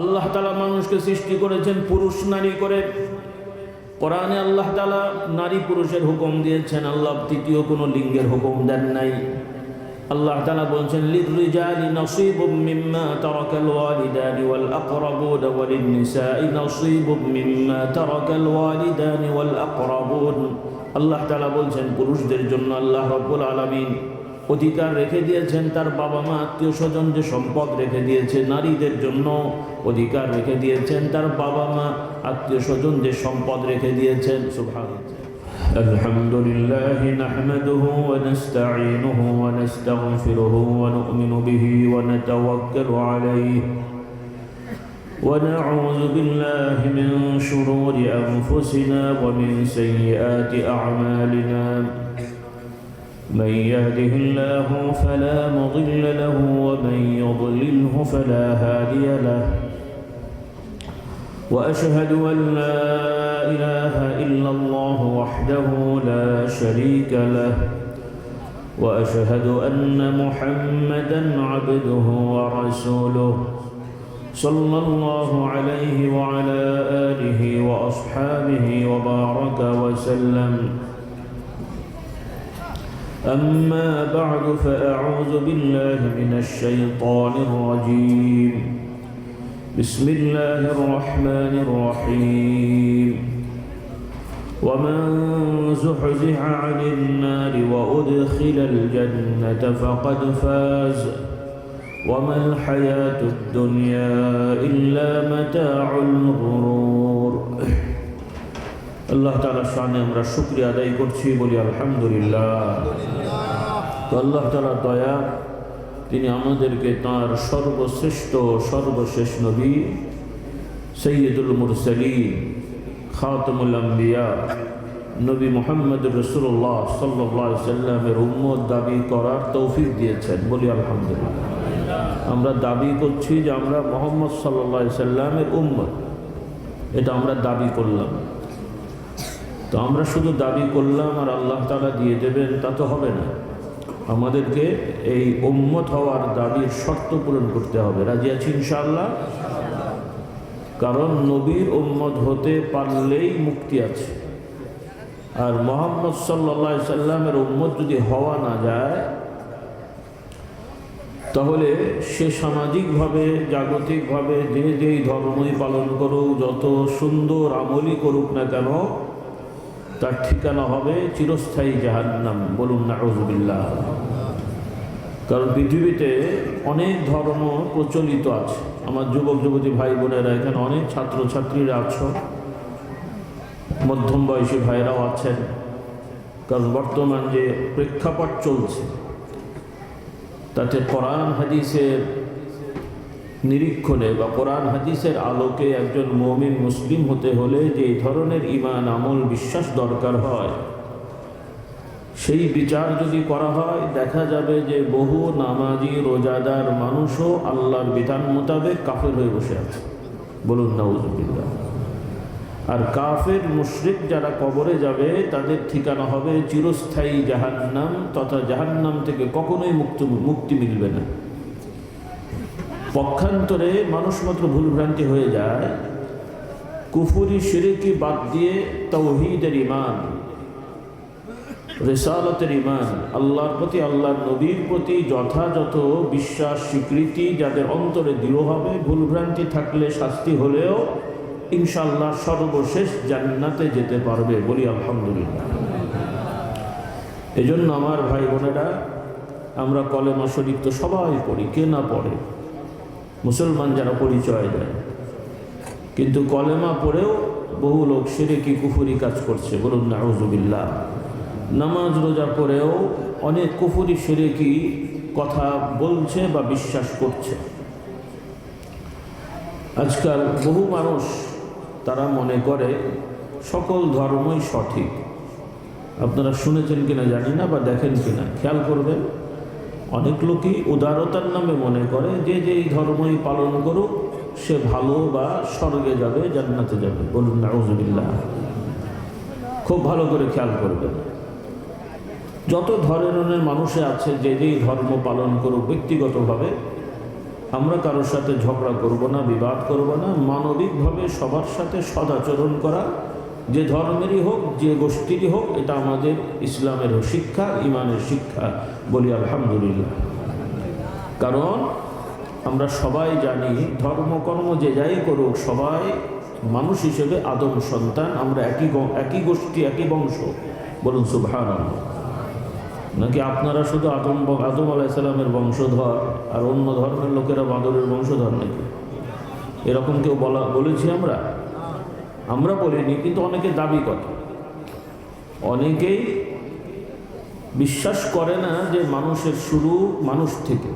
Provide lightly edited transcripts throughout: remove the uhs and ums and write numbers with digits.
আল্লাহ তাআলা মানুষকে সৃষ্টি করেছেন পুরুষ নারী করে। কোরআনে আল্লাহ তাআলা নারী পুরুষের হুকুম দিয়েছেন, আল্লাহ তৃতীয় কোনো লিঙ্গের হুকুম দেন নাই। আল্লাহ তাআলা বলছেন লিররিজালি নসীবুম মিম্মা তারাকাল ওয়ালিদানি ওয়াল আকরাবুন ওয়া লিন-নিসাই নসীবুম মিম্মা তারাকাল ওয়ালিদানি ওয়াল আকরাবুন। আল্লাহ তাআলা বলছেন পুরুষদের জন্য আল্লাহ রাব্বুল আলামিন অধিকার রেখে দিয়েছেন, তার বাবা মা আত্মীয় স্বজন যে সম্পদ রেখে দিয়েছে। নারীদের জন্য অধিকার রেখে দিয়েছেন, তার বাবা মা আত্মীয় স্বজন যে সম্পদ রেখে দিয়েছেন। সুবহানাল্লাহ। আলহামদুলিল্লাহি নাহমাদুহু ওয়া নাস্তাঈনুহু ওয়া নাস্তাগফিরুহু ওয়া নু'মিনু বিহি ওয়া নাতাওয়াক্কালু আলাইহি ওয়া নাউযু বিল্লাহি মিন শুরুরি আনফুসিনা ওয়া মিন সাইয়্যাতি আ'মালিনা। من يهده الله فلا مضل له ومن يضلله فلا هادي له وأشهد أن لا إله إلا الله وحده لا شريك له وأشهد أن محمدا عبده ورسوله صلى الله عليه وعلى آله وأصحابه وبارك وسلم. أما بعد فأعوذ بالله من الشيطان الرجيم. بسم الله الرحمن الرحيم. ومن زحزح عن النار وأدخل الجنة فقد فاز وما الحياة الدنيا إلا متاع الغرور. আল্লাহ তাআলার শানে আমরা শুকরিয়া আদায় করছি, বলি আলহামদুলিল্লাহ। তো আল্লাহ তাআলার দয়া, তিনি আমাদেরকে তাঁর সর্বশ্রেষ্ঠ সর্বশেষ নবী সাইয়্যিদুল মুরসালিন খাতামুল আম্বিয়া নবী মুহাম্মদ রাসূলুল্লাহ সাল্লাল্লাহু আলাইহি সাল্লামের উম্মত দাবি করার তৌফিক দিয়েছেন, বলি আলহামদুলিল্লাহ। আমরা দাবি করছি যে আমরা মুহাম্মদ সাল্লাল্লাহু আলাইহি সাল্লামের উম্মত, এটা আমরা দাবি করলাম। তো আমরা শুধু দাবি করলাম আর আল্লাহ তাআলা দিয়ে দেবেন তা তো হবে না। আমাদেরকে এই উম্মত হওয়ার দাবির শর্ত পূরণ করতে হবে। রাজি আছি ইনশাআল্লাহ? কারণ নবীর উম্মত হতে পারলেই মুক্তি আছে। আর মুহাম্মদ সাল্লাল্লাহু আলাইহি সাল্লামের উম্মত যদি হওয়া না যায়, তাহলে সে সামাজিকভাবে জাগতিকভাবে যেই ধর্মই পালন করুক, যত সুন্দর আমলই করুক না কেন, তার ঠিকানা হবে চিরস্থায়ী জাহান্নাম। বলুন নাউযুবিল্লাহ। কারণ পৃথিবীতে অনেক ধর্ম প্রচলিত আছে। আমার যুবক যুবতী ভাই বোনেরা, এখানে অনেক ছাত্রছাত্রীরা আছো, মধ্যম বয়সী ভাইরাও আছেন। কারণ বর্তমান যে প্রেক্ষাপট চলছে, তাতে কোরআন হাদিসের নিরীক্ষণে বা কোরআন হাদিসের আলোকে একজন মুমিন মুসলিম হতে হলে যে ধরনের ঈমান আমল বিশ্বাস দরকার হয়, সেই বিচার যদি করা হয়, দেখা যাবে যে বহু নামাজি রোজাদার মানুষও আল্লাহর বিধান মোতাবেক কাফের হয়ে বসে আছে। বলুন নাউযুবিল্লাহ। আর কাফের মুশরিক যারা কবরে যাবে, তাদের ঠিকানা হবে চিরস্থায়ী জাহান্নাম, তথা জাহান্নাম থেকে কখনোই মুক্তি মিলবে না। পক্ষান্তরে মানুষ মাত্র ভুলভ্রান্তি হয়ে যায়, কুফরি শিরকি বাদ দিয়ে তাওহীদের ঈমান, রিসালাতের ঈমান, আল্লাহর প্রতি আল্লাহর নবীর প্রতি যথাযথ বিশ্বাস স্বীকৃতি যাদের অন্তরে দৃঢ় হবে, ভুলভ্রান্তি থাকলে শাস্তি হলেও ইনশাআল্লাহ সর্বশেষ জান্নাতে যেতে পারবে, বলি আলহামদুলিল্লাহ। এজন্য আমার ভাই বোনেরা, আমরা কলেমা শরীফ তো সবাই পড়ি, কে না পড়ে, মুসলমান যারা পরিচয় দেয়, কিন্তু কলেমা পড়েও বহু লোক শিরকি কুফরি কাজ করছে। বলুন নাউযুবিল্লাহ। নামাজ রোজা করেও অনেক কুফরি শিরকি কথা বলছে বা বিশ্বাস করছে। আজকাল বহু মানুষ তারা মনে করে সকল ধর্মই সঠিক। আপনারা শুনেছেন কিনা জানি না, বা দেখেন কিনা খেয়াল করবেন, অনেক লোকই উদারতার নামে মনে করে যে যেই ধর্মই পালন করুক সে ভালো বা স্বর্গে যাবে, জান্নাতে যাবে। বলুন নাউযুবিল্লাহ। খুব ভালো করে খেয়াল করবেন, যত ধরনের মানুষে আছে যে যেই ধর্ম পালন করুক ব্যক্তিগতভাবে, আমরা কারোর সাথে ঝগড়া করব না, বিবাদ করব না, মানবিকভাবে সবার সাথে সদাচরণ করা, যে ধর্মেরই হোক, যে গোষ্ঠীরই হোক, এটা আমাদের ইসলামের শিক্ষা, ইমানের শিক্ষা। বলি আলহামদুলিল্লাহ। কারণ আমরা সবাই জানি ধর্মকর্ম যে যাই করুক, সবাই মানুষ হিসেবে আদম সন্তান, আমরা একই গোষ্ঠী, একই বংশ। বলুন সুবহানাল্লাহ। নাকি আপনারা শুধু আদম আলাইহিস সালামের বংশধর আর অন্য ধর্মের লোকেরা বাদরের বংশধর নাকি? এরকম কেউ বলেছি আমরা বলিনি, কিন্তু অনেকে দাবি করে। অনেকেই বিশ্বাস করে না যে মানুষের শুরু মানুষ থেকে।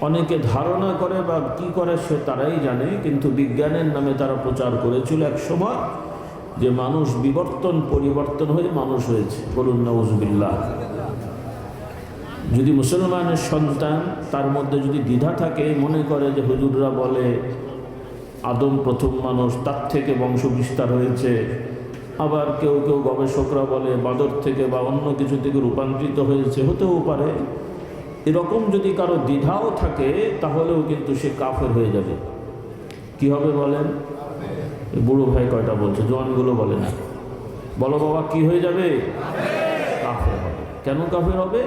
অনেকে ধারণা করে বা কি করে সে তারাই জানে, কিন্তু বিজ্ঞানের নামে তারা প্রচার করেছিল এক সময় যে মানুষ পরিবর্তন হয়ে মানুষ হয়েছে। বলুন নাউজুবিল্লাহ। যদি মুসলমানের সন্তান, তার মধ্যে যদি দ্বিধা থাকে, মনে করে যে হুজুররা বলে আদম প্রথম মানুষ, তার থেকে বংশ বিস্তার হয়েছে, আবার কেউ গবেষকরা বলে বাদর থেকে বা অন্য কিছু থেকে রূপান্তরিত হয়েছে, হতেও পারে। এরকম যদি কারো দ্বিধাও থাকে, তাহলেও কিন্তু সে কাফের হয়ে যাবে। কি হবে বলেন? বুড়ো ভাই কয়টা বলছে, জওয়ানগুলো বলে না। বলো বাবা, কি হয়ে যাবে? কাফের হবে। কেন কাফের হবে?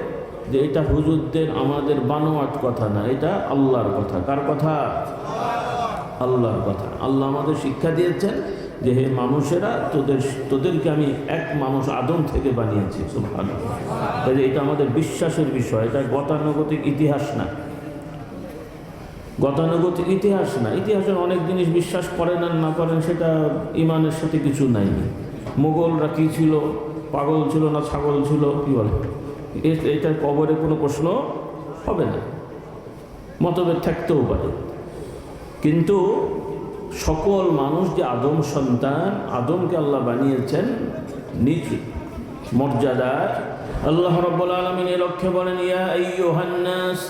যে এটা হুজুরদের, আমাদের বানোয়াট কথা না, এটা আল্লাহর কথা। কার কথা? আল্লাহর কথা। আল্লাহ আমাদের শিক্ষা দিয়েছেন যে হে মানুষেরা, তোদেরকে আমি এক মানুষ আদম থেকে বানিয়েছি। সুবহানাল্লাহ। তাই এটা আমাদের বিশ্বাসের বিষয়, এটা গতানুগতিক ইতিহাস না। গতানুগতিক ইতিহাস না। ইতিহাসের অনেক জিনিস বিশ্বাস করেন আর না করেন, সেটা ইমানের সাথে কিছু নাই। মোগলরা কি ছিল? পাগল ছিল না ছাগল ছিল? কি বলে? এটার কবরে কোনো প্রশ্ন হবে না, মতভেদ থাকতেও পারে। কিন্তু সকল মানুষ যে আদম সন্তান, আদমকে আল্লাহ বানিয়েছেন নিজ মর্যাদায়। আল্লাহ রাব্বুল আলামিন এর লক্ষ্যে বলেন, ইয়া আইয়ুহান নাস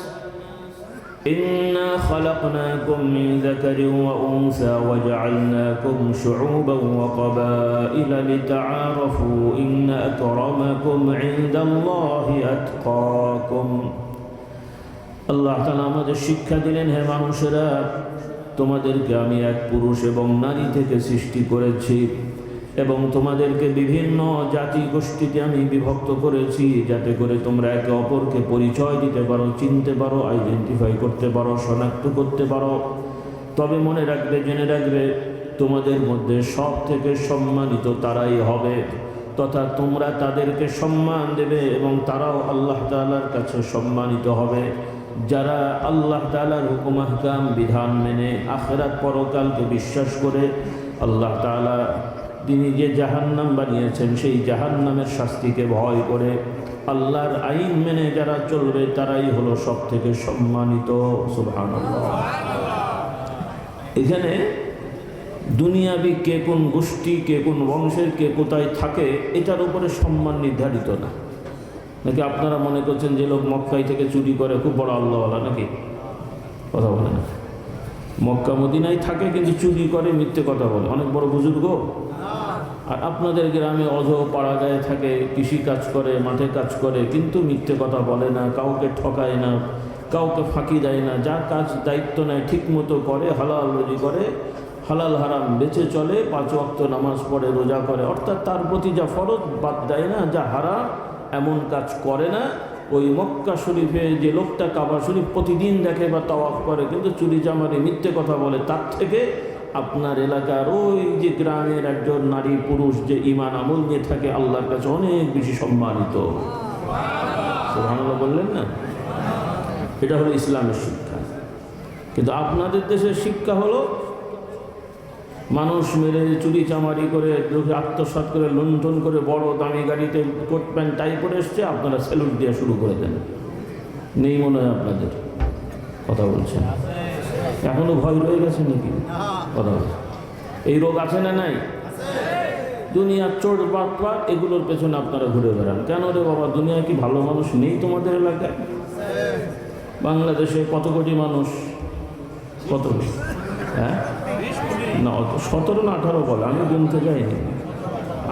ইন্না খালাকনাকুম মিন যাকারিন ওয়া উনসা ওয়া জাআলনাকুম শুউবান ওয়া ক্বাবাইলা লিতাআরাফু ইন্না আকরামাকুম ইনদাল্লাহি আতকাকুম। আল্লাহ তাআলা আমাদের শিক্ষা দিলেন, হে মানুষেরা, তোমাদেরকে আমি এক পুরুষ এবং নারী থেকে সৃষ্টি করেছি এবং তোমাদেরকে বিভিন্ন জাতি গোষ্ঠীতে আমি বিভক্ত করেছি, যাতে করে তোমরা একে অপরকে পরিচয় দিতে পারো, চিনতে পারো, আইডেন্টিফাই করতে পারো, শনাক্ত করতে পারো। তবে মনে রাখবে, জেনে রাখবে, তোমাদের মধ্যে সব থেকে সম্মানিত তারাই হবে, তথা তোমরা তাদেরকে সম্মান দেবে এবং তারাও আল্লাহ তাআলার কাছে সম্মানিত হবে, যারা আল্লাহ তাআলার হুকুম আহকাম বিধান মেনে আখিরাত পরকালকে বিশ্বাস করে আল্লাহ তাআলা তিনি যে জাহান্নাম বানিয়েছেন সেই জাহান্নামের শাস্তিকে ভয় করে আল্লাহর আইন মেনে যারা চলবে, তারাই হলো সব থেকে সম্মানিত। সুবহানাল্লাহ। এখানে দুনিয়াবি কে কোন গোষ্ঠী, কে কোন বংশের, কে কোথায় থাকে, এটার উপরে সম্মান নির্ধারিত না। নাকি আপনারা মনে করছেন যে লোক মক্কায় থেকে চুরি করে খুব বড় আল্লাহওয়ালা? নাকি কথা বলে না? মক্কা মদিনায় থাকে কিন্তু চুরি করে, মিথ্যে কথা বলে, অনেক বড় বুজুর্গ। আর আপনাদের গ্রামে অজ পাড়া গায়ে থাকে, কৃষি কাজ করে, মাঠে কাজ করে, কিন্তু মিথ্যে কথা বলে না, কাউকে ঠকায় না, কাউকে ফাঁকি দেয় না, যা কাজ দায়িত্ব নেয় ঠিক মতো করে, হালাল রুজি করে, হালাল হারাম বেঁচে চলে, 5 ওয়াক্ত নামাজ পড়ে, রোজা করে, অর্থাৎ তার প্রতি যা ফরজ বাদ দেয় না, যা হারাম এমন কাজ করে না। ওই মক্কা শরীফে যে লোকটা কাবা শরীফ প্রতিদিন দেখে বা তাওয়াফ করে, কিন্তু চুরি চামারি মিথ্যে কথা বলে, তার থেকে আপনার এলাকার ওই যে গ্রামের একজন নারী পুরুষ যে ঈমান আমল নিয়ে থাকে, আল্লাহর কাছে অনেক বেশি সম্মানিত। সুবহানাল্লাহ বললেন না? এটা হলো ইসলামের শিক্ষা। কিন্তু আপনাদের দেশের শিক্ষা হলো মানুষ মেরে, চুরি চামারি করে, আত্মসাৎ করে, লুণ্ঠন করে, বড় দামি গাড়িতে কোট প্যান্ট টাই করে এসছে, আপনারা স্যালুট দেওয়া শুরু করে দেন। নেই মনে হয় আপনাদের? কথা বলছেন এখনো ভয় রয়ে গেছে নাকি? কথা বলছে এই রোগ আছে না নাই? দুনিয়ার চোর বাটপাট এগুলোর পেছনে আপনারা ঘুরে বেড়ান কেন রে বাবা? দুনিয়ায় কি ভালো মানুষ নেই তোমাদের এলাকায়? বাংলাদেশে কত কোটি মানুষ? কত? হ্যাঁ না, 17 না 18 বলে, আমি গুনতে যাইনি,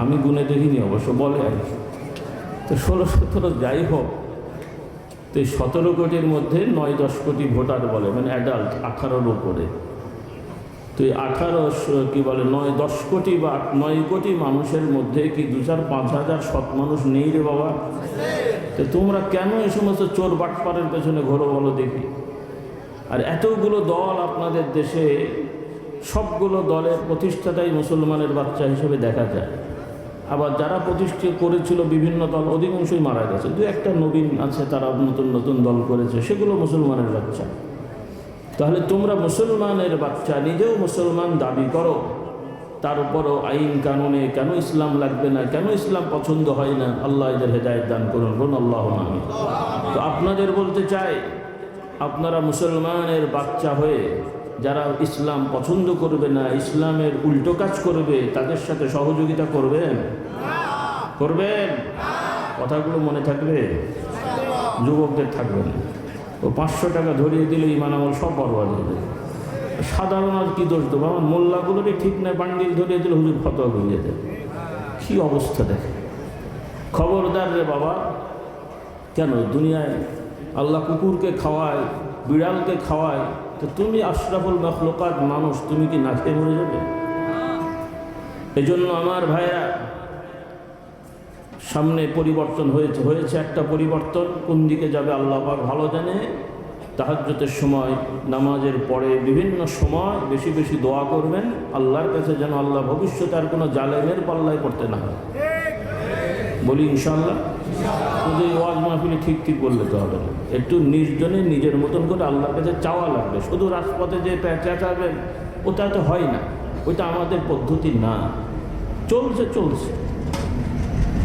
আমি গুনে দেখিনি অবশ্য, বলে আর কি। তো 16-17 যাই হোক, তো এই 17 কোটির মধ্যে 9-10 কোটি ভোটার বলে, মানে অ্যাডাল্ট 18-র উপরে। তো এই 9-10 কোটি বা 9 কোটি মানুষের মধ্যে কি 2-4-5 হাজার সৎ মানুষ নেই রে বাবা? তো তোমরা কেন এই সমস্ত চোর বাটপারের পেছনে ঘোরো বলো দেখি? আর এতগুলো দল আপনাদের দেশে, সবগুলো দলের প্রতিষ্ঠাতাই মুসলমানের বাচ্চা হিসেবে দেখা যায়। আবার যারা প্রতিষ্ঠা করেছিল বিভিন্ন দল, অধিকাংশই মারা গেছে। 2-1টা নবীন আছে, তারা নতুন নতুন দল করেছে, সেগুলো মুসলমানের বাচ্চা। তাহলে তোমরা মুসলমানের বাচ্চা, নিজেও মুসলমান দাবি করো, তার উপরও আইন কানুনে কেন ইসলাম লাগবে না, কেন ইসলাম পছন্দ হয় না? আল্লাহ এদের হেদায়েত দান করুন, বলুন আল্লাহুম্মা আমিন। তো আপনাদের বলতে চাই, আপনারা মুসলমানের বাচ্চা হয়ে যারা ইসলাম পছন্দ করবে না, ইসলামের উল্টো কাজ করবে, তাদের সাথে সহযোগিতা করবেন? করবেন? কথাগুলো মনে থাকবে? যুবকদের থাকবে না। ও 500 টাকা ধরিয়ে দিলে ইমান আমল সব বরবাদ হয়ে যাবে। সাধারণ আর কি দোষ দেবো? আমার মোল্লাগুলোরই ঠিক নয়, বান্ডিল ধরিয়ে দিলে হুজুর ফতোয়া করিয়ে দেয়। কী অবস্থা দেখে! খবরদার রে বাবা! কেন দুনিয়ায় আল্লাহ কুকুরকে খাওয়ায়, বিড়ালকে খাওয়ায়, তো তুমি আশরাফুল মাখলুকাত মানুষ, তুমি কি না খেয়ে মরে যাবে? এই জন্য আমার ভাইরা, সামনে পরিবর্তন হয়েছে একটা পরিবর্তন। কোন দিকে যাবে আল্লাহ পাক ভালো জানে। তাহাজ্জুদের সময়, নামাজের পরে, বিভিন্ন সময় বেশি বেশি দোয়া করবেন আল্লাহর কাছে, যেন আল্লাহ ভবিষ্যতে আর কোনো জালেমের পাল্লায় পড়তে না হয়। বলি ইনশাআল্লাহ। শুধু ওয়াজ মাহফিলে ঠিক ঠিক বললে তো হবে না, একটু নির্জনে নিজের মতন করে আল্লাহর কাছে চাওয়া লাগবে। শুধু রাজপথে যে চেঁচাবেন, ওটা তো হয় না, ওইটা আমাদের পদ্ধতি না। চলছে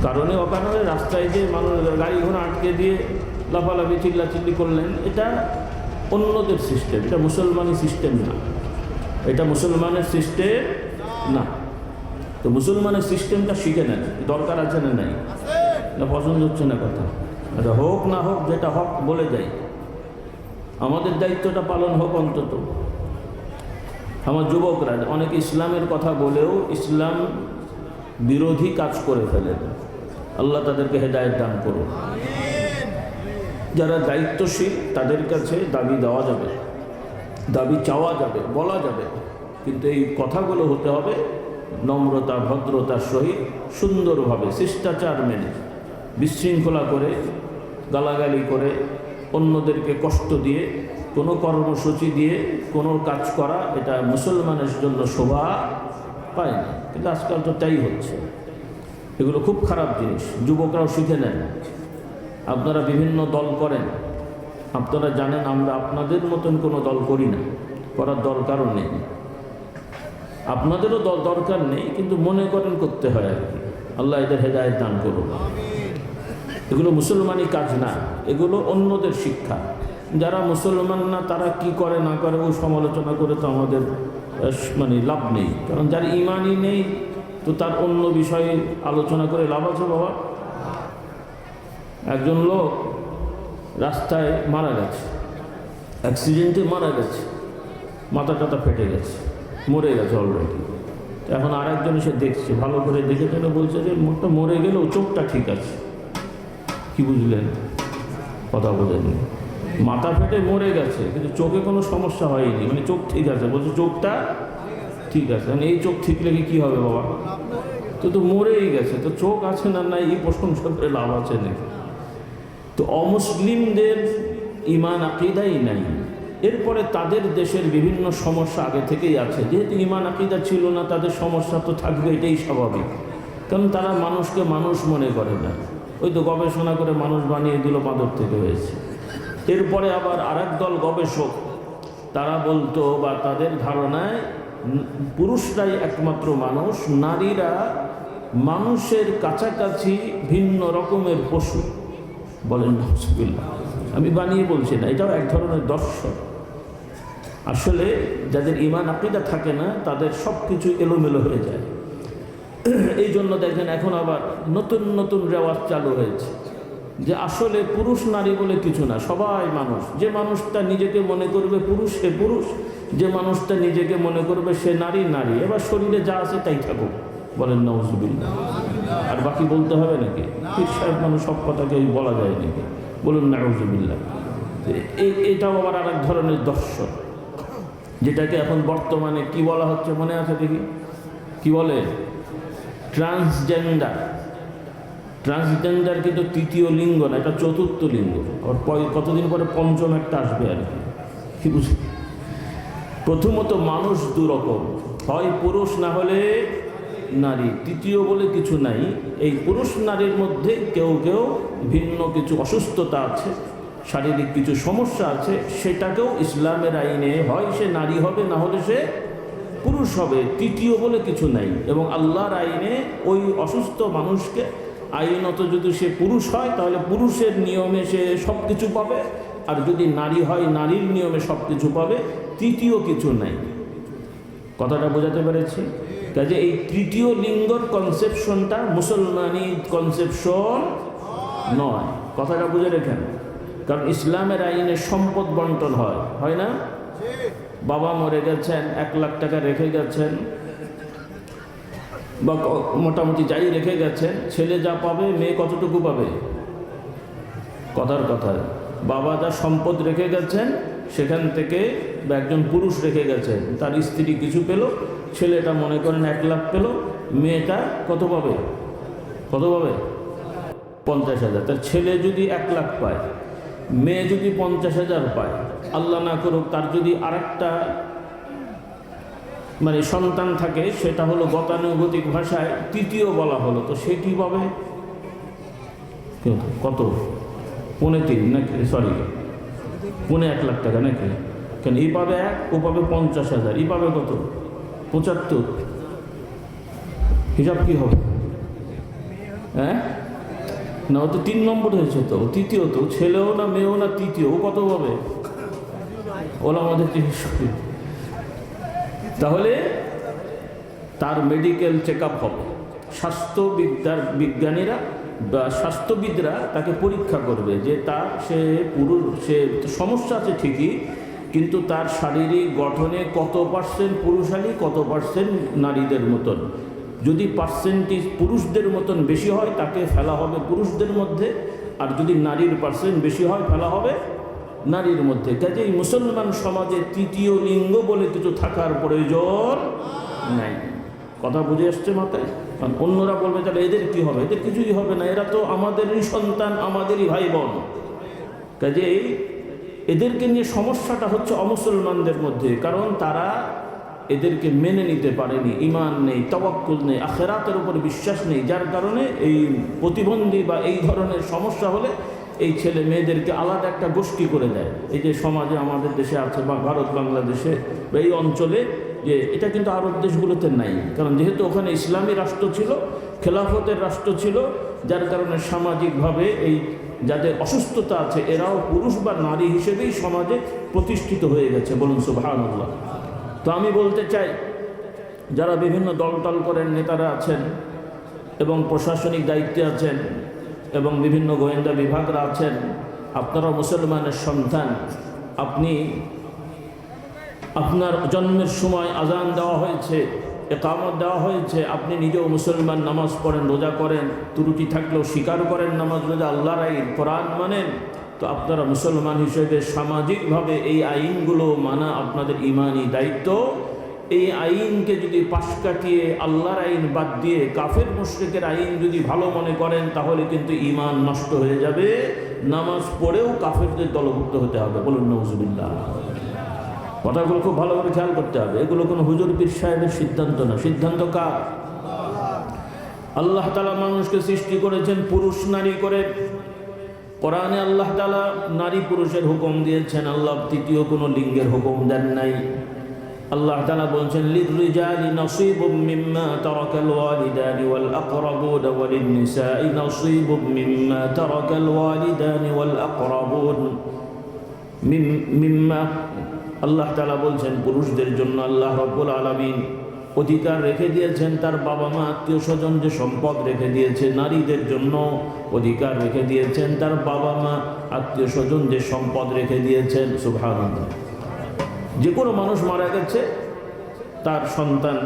কারণে অকারণে রাস্তায় যে মানুষ গাড়ি ঘোড়া আটকে দিয়ে লাফালাফি চিল্লাচিল্লি করলেন, এটা অন্যদের সিস্টেম, এটা মুসলমানি সিস্টেম না, এটা মুসলমানের সিস্টেম না। তো মুসলমানের সিস্টেমটা শিখে নেন, দরকার আছে না নাই? না পছন্দ হচ্ছে না কথা? আচ্ছা, হোক না হোক, যেটা হক বলে যাই, আমাদের দায়িত্বটা পালন হোক অন্তত। আমার যুবকরা অনেকে ইসলামের কথা বলেও ইসলাম বিরোধী কাজ করে ফেলেন। আল্লাহ তাদেরকে হেদায়েত দান করুন। যারা দায়িত্বশীল তাদের কাছে দাবি দেওয়া যাবে, দাবি চাওয়া যাবে, বলা যাবে, কিন্তু এই কথাগুলো হতে হবে নম্রতা, ভদ্রতার সহিত, সুন্দরভাবে, শিষ্টাচার মেনে। বিশৃঙ্খলা করে, গালাগালি করে, অন্যদেরকে কষ্ট দিয়ে, কোনো কর্মসূচি দিয়ে কোনো কাজ করা, এটা মুসলমানের জন্য শোভা পায় না। কিন্তু আজকাল তো তাই হচ্ছে। এগুলো খুব খারাপ জিনিস, যুবকরাও শিখে নেন। আপনারা বিভিন্ন দল করেন, আপনারা জানেন আমরা আপনাদের মতন কোনো দল করি না, করার দরকারও নেই। আপনাদেরও দরকার নেই, কিন্তু মনে করেন করতে হয় আর কি। আল্লাহ এদের হেদায়েত দান করুন। এগুলো মুসলমানি কাজ না, এগুলো অন্যদের শিক্ষা। যারা মুসলমান না তারা কি করে না করে ওই সমালোচনা করে তো আমাদের লাভ নেই। কারণ যার ইমানই নেই, তো তার অন্য বিষয়ে আলোচনা করে লাভ আছে বাবা? একজন লোক রাস্তায় মারা গেছে, অ্যাক্সিডেন্টে মারা গেছে, মাথা টাথা ফেটে গেছে, মরে গেছে অলরেডি। এখন আরেকজন এসে দেখছে, ভালো করে দেখে যেন বলছে যে মুখটা মরে গেলেও চোখটা ঠিক আছে। কি বুঝলেন? কথা বোঝেননি। মাথা ফেটে মরে গেছে, কিন্তু চোখে কোনো সমস্যা হয়নি, মানে চোখ ঠিক আছে। বলছে চোখটা ঠিক আছে, মানে এই চোখ ঠিক লেগে কী হবে বাবা? তো মরেই গেছে, তো চোখ আছে না নাই এই প্রশংসা করে লাভ আছে নাকি? তো অমুসলিমদের ইমান আকিদাই নাই। এরপরে তাদের দেশের বিভিন্ন সমস্যা আগে থেকেই আছে। যেহেতু ইমান আকিদা ছিল না, তাদের সমস্যা তো থাকবে, এটাই স্বাভাবিক। কারণ তারা মানুষকে মানুষ মনে করে না। ওই তো গবেষণা করে মানুষ বানিয়ে দিল, বাঁদর থেকে হয়েছে। এরপরে আবার আরেক দল গবেষক, তারা বলতো বা তাদের ধারণায় পুরুষরাই একমাত্র মানুষ, নারীরা মানুষের কাছাকাছি ভিন্ন রকমের পশু। বলেন নাউজুবিল্লাহ। আমি বানিয়ে বলছি না, এটাও এক ধরনের দর্শন। আসলে যাদের ঈমান আকীদা থাকে না, তাদের সব কিছু এলোমেলো হয়ে যায়। এই জন্য দেখেন এখন আবার নতুন নতুন রেওয়াজ চালু হয়েছে যে আসলে পুরুষ নারী বলে কিছু না, সবাই মানুষ। যে মানুষটা নিজেকে মনে করবে পুরুষ, সে পুরুষ। যে মানুষটা নিজেকে মনে করবে সে নারী, নারী। এবার শরীরে যা আছে তাই থাকুক। বলেন নাউজুবিল্লাহ। আর বাকি বলতে হবে নাকি? পীর সাহেব মানুষ সব কথাকে বলা যায় নাকি? বলুন নাউজুবিল্লাহ। এটাও আবার আর এক ধরনের দর্শন, যেটাকে এখন বর্তমানে কি বলা হচ্ছে মনে আছে দেখি, কি বলে? ট্রান্সজেন্ডার। ট্রান্সজেন্ডার কিন্তু তৃতীয় লিঙ্গ না, এটা চতুর্থ লিঙ্গ। আর কতদিন পরে পঞ্চম একটা আসবে আর কি বুঝি। প্রথমত মানুষ দুরকম, হয় পুরুষ না হলে নারী, তৃতীয় বলে কিছু নাই। এই পুরুষ নারীর মধ্যে কেউ কেউ ভিন্ন কিছু অসুস্থতা আছে, শারীরিক কিছু সমস্যা আছে, সেটাকেও ইসলামের আইনে হয় সে নারী হবে না হলে সে পুরুষ হবে, তৃতীয় বলে কিছু নাই। এবং আল্লাহর আইনে ওই অসুস্থ মানুষকে আইনত যদি সে পুরুষ হয় তাহলে পুরুষের নিয়মে সে সব কিছু পাবে, আর যদি নারী হয় নারীর নিয়মে সব কিছু পাবে, তৃতীয় কিছু নাই। কথাটা বোঝাতে পেরেছি? কাজে এই তৃতীয় লিঙ্গর কনসেপশনটা মুসলমানি কনসেপশন নয়, কথাটা বুঝে রেখেন। কারণ ইসলামের আইনে সম্পদ বন্টন হয় না? বাবা মরে গেছেন, 1 লাখ টাকা রেখে গেছেন, বা মোটামুটি যাই রেখে গেছেন, ছেলে যা পাবে মেয়ে কতটুকু পাবে? কথার কথা, বাবা যা সম্পদ রেখে গেছেন সেখান থেকে, বা একজন পুরুষ রেখে গেছেন, তার স্ত্রী কিছু পেল, ছেলেটা মনে করেন 1 লাখ পেল, মেয়েটা কত পাবে? 50,000। তার ছেলে যদি 1 লাখ পায়, মেয়ে যদি 50,000 পায়, আল্লাহ না করুক তার যদি আরেকটা সন্তান থাকে, সেটা হলো গতানুগতিক ভাষায় তৃতীয় বলা হলো, তো সে কি পাবে? কত? 3.5 নাকি? সরি, 1 লাখ টাকা নাকি? কেন ই পাবে 1, ও পাবে 50,000, ই পাবে কত? 75। হিসাব কি হবে? হ্যাঁ না, ও তো 3 নম্বর হয়েছে, তো তৃতীয়, তো ছেলেও না মেয়েও না তৃতীয়, ও কত পাবে? ওলা আমাদের তাহলে তার মেডিকেল চেক আপ হবে, বিজ্ঞানীরা বা স্বাস্থ্যবিদরা তাকে পরীক্ষা করবে যে তার সে সমস্যা আছে ঠিকই, কিন্তু তার শারীরিক গঠনে কত পার্সেন্ট পুরুষালী, কত পার্সেন্ট নারীদের মতন। যদি পার্সেন্টেজ পুরুষদের মতন বেশি হয় তাকে ফেলা হবে পুরুষদের মধ্যে, আর যদি নারীর পার্সেন্ট বেশি হয় ফেলা হবে নারীর মধ্যে। কাজেই মুসলমান সমাজে তৃতীয় লিঙ্গ বলে কিছু থাকার প্রয়োজন নাই। কথা বুঝে আসছে মাথায়? কারণ অন্যরা বলবে তাহলে এদের কি হবে? এদের কিছুই হবে না, এরা তো আমাদেরই সন্তান, আমাদেরই ভাই বোন। কাজেই এদেরকে নিয়ে সমস্যাটা হচ্ছে অমুসলমানদের মধ্যে, কারণ তারা এদেরকে মেনে নিতে পারেনি, ঈমান নেই, তাওয়াক্কুল নেই, আখিরাতের উপর বিশ্বাস নেই, যার কারণে এই প্রতিবন্ধী বা এই ধরনের সমস্যা হলে এই ছেলে মেয়েদেরকে আলাদা একটা গোষ্ঠী করে দেয়। এই যে সমাজে আমাদের দেশে আছে, বা ভারত বাংলাদেশে বা এই অঞ্চলে, যে এটা কিন্তু আরব দেশগুলোতে নাই, কারণ যেহেতু ওখানে ইসলামী রাষ্ট্র ছিল, খেলাফতের রাষ্ট্র ছিল, যার কারণে সামাজিকভাবে এই যাদের অসুস্থতা আছে এরাও পুরুষ বা নারী হিসেবেই সমাজে প্রতিষ্ঠিত হয়ে গেছে। বলুন সুবহানাল্লাহ। তো আমি বলতে চাই, যারা বিভিন্ন দলটল করেন, নেতারা আছেন এবং প্রশাসনিক দায়িত্বে আছেন এবং বিভিন্ন গোয়েন্দা বিভাগরা আছেন, আপনারা মুসলমানের সন্তান, আপনি আপনার জন্মের সময় আজান দেওয়া হয়েছে, ইকামত দেওয়া হয়েছে, আপনি নিজেও মুসলমান, নামাজ পড়েন, রোজা করেন, ত্রুটি থাকলেও স্বীকার করেন নামাজ রোজা, আল্লাহর আইন কোরআন মানেন, তো আপনারা মুসলমান হিসেবে সামাজিকভাবে এই আইনগুলো মানা আপনাদের ঈমানি দায়িত্ব। এই আইনকে যদি পাশ কাটিয়ে আল্লাহর আইন বাদ দিয়ে কাফের মুশরিকের আইন যদি ভালো মনে করেন, তাহলে কিন্তু ঈমান নষ্ট হয়ে যাবে, নামাজ পড়েও কাফেরদের দলভুক্ত হতে হবে। বলুন নাউজুবিল্লাহ। কথাগুলো খুব ভালোভাবে খেয়াল করতে হবে, এগুলো কোনো হুজুর পীর সাহেবের সিদ্ধান্ত না, সিদ্ধান্ত কার? আল্লাহ তাআলা মানুষকে সৃষ্টি করেছেন পুরুষ নারী করে। কোরআনে আল্লাহ তাআলা নারী পুরুষের হুকুম দিয়েছেন, আল্লাহ তৃতীয় কোনো লিঙ্গের হুকুম দেন নাই। আল্লাহ তাআলা বলছেন, লিররিজালি নসীবুম মিম্মা তারাকাল ওয়ালিদানি ওয়াল আকরাবুন ওয়া লিন-নিসাই নসীবুম মিম্মা তারাকাল ওয়ালিদানি ওয়াল আকরাবুন মিম্মা। আল্লাহ তাআলা বলছেন, পুরুষদের জন্য আল্লাহ রাব্বুল আলামিন অধিকার রেখে দিয়েছেন, তার বাবা মা আত্মীয় স্বজন যে সম্পদ রেখে দিয়েছে, নারীদের জন্য অধিকার রেখে দিয়েছেন, তার বাবা মা আত্মীয় স্বজন যে সম্পদ রেখে দিয়েছেন। সুবহানাল্লাহ। যে কোনো মানুষ মারা গেছে, তার সন্তান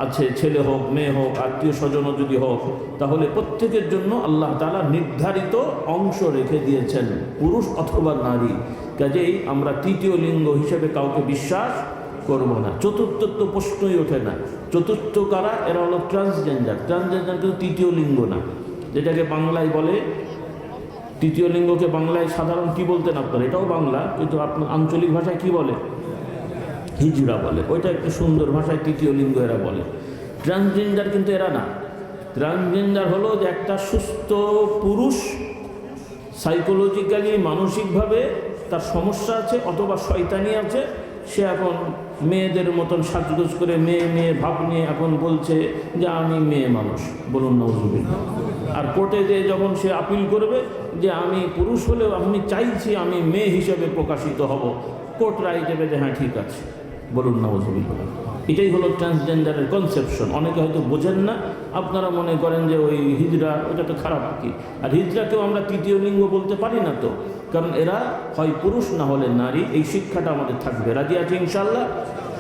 আছে, ছেলে হোক মেয়ে হোক আত্মীয় স্বজনও যদি হোক, তাহলে প্রত্যেকের জন্য আল্লাহ তাআলা নির্ধারিত অংশ রেখে দিয়েছেন, পুরুষ অথবা নারী। কাজেই আমরা তৃতীয় লিঙ্গ হিসেবে কাউকে বিশ্বাস করব না। চতুর্থ তো প্রশ্নই ওঠে না। চতুর্থ কারা? এরা হলো ট্রান্সজেন্ডার। ট্রান্সজেন্ডার কিন্তু তৃতীয় লিঙ্গ না, যেটাকে বাংলায় বলে তৃতীয় লিঙ্গকে বাংলায় সাধারণ কি বলতেন আপনারা? এটাও বাংলা, কিন্তু আপনার আঞ্চলিক ভাষায় কি বলে? হিজড়া বলে। ওইটা একটু সুন্দর ভাষায় তৃতীয় লিঙ্গ এরা বলে। ট্রান্সজেন্ডার কিন্তু এরা না। ট্রান্সজেন্ডার হলো যে একটা সুস্থ পুরুষ, সাইকোলজিক্যালি মানসিকভাবে তার সমস্যা আছে অথবা শয়তানি আছে, সে এখন মেয়েদের মতন সাজগোজ করে মেয়ে মেয়ে ভাব নিয়ে এখন বলছে যে আমি মেয়ে মানুষ। বলুন নাউজুবিল্লাহ। আর কোর্টে যেয়ে যখন সে আপিল করবে যে আমি পুরুষ হলেও আমি চাইছি আমি মেয়ে হিসেবে প্রকাশিত হব, কোর্ট রায় দেবে যে হ্যাঁ ঠিক আছে। বলুন নাউজুবিল্লাহ। এটাই হলো ট্রান্সজেন্ডারের কনসেপশন। অনেকে হয়তো বোঝেন না, আপনারা মনে করেন যে ওই হিজড়া ওটা তো খারাপ কি। আর হিজড়াকেও আমরা তৃতীয় লিঙ্গ বলতে পারি না তো, কারণ এরা হয় পুরুষ না হলে নারী। এই শিক্ষাটা আমাদের থাকবে, রাজি আছে ইনশাআল্লাহ।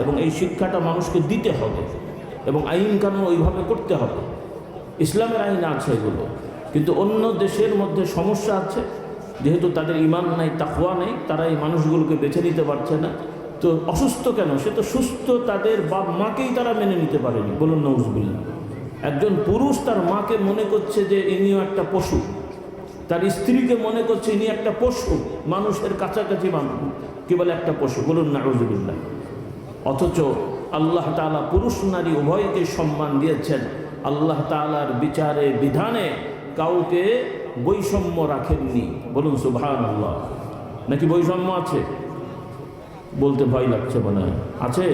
এবং এই শিক্ষাটা মানুষকে দিতে হবে এবং আইন কানুন ওইভাবে করতে হবে। ইসলামের আইন আছে এগুলো, কিন্তু অন্য দেশের মধ্যে সমস্যা আছে, যেহেতু তাদের ঈমান নাই, তাকওয়া নেই, তারা এই মানুষগুলোকে বেছে নিতে পারছে না। তো অসুস্থ কেন? সে তো সুস্থ, তাদের বাপ মাকেই তারা মেনে নিতে পারেনি। বলুন নাউজুবিল্লাহ। একজন পুরুষ তার মাকে মনে করছে যে ইনিও একটা পশু, তার স্ত্রীকে মনে করছে ইনি একটা পশু, মানুষের কাছাকাছি মানুষ, কি বলে একটা পশু। বলুন নাউজুবিল্লাহ। অথচ আল্লাহ তাআলা পুরুষ নারী উভয়কে সম্মান দিয়েছেন। আল্লাহ তাআলার বিচারে বিধানে কাউকে বৈষম্য রাখেননি। বলুন সুবহানাল্লাহ। নাকি বৈষম্য আছে? বলতে ভয় লাগছে মনে হয়। আছে?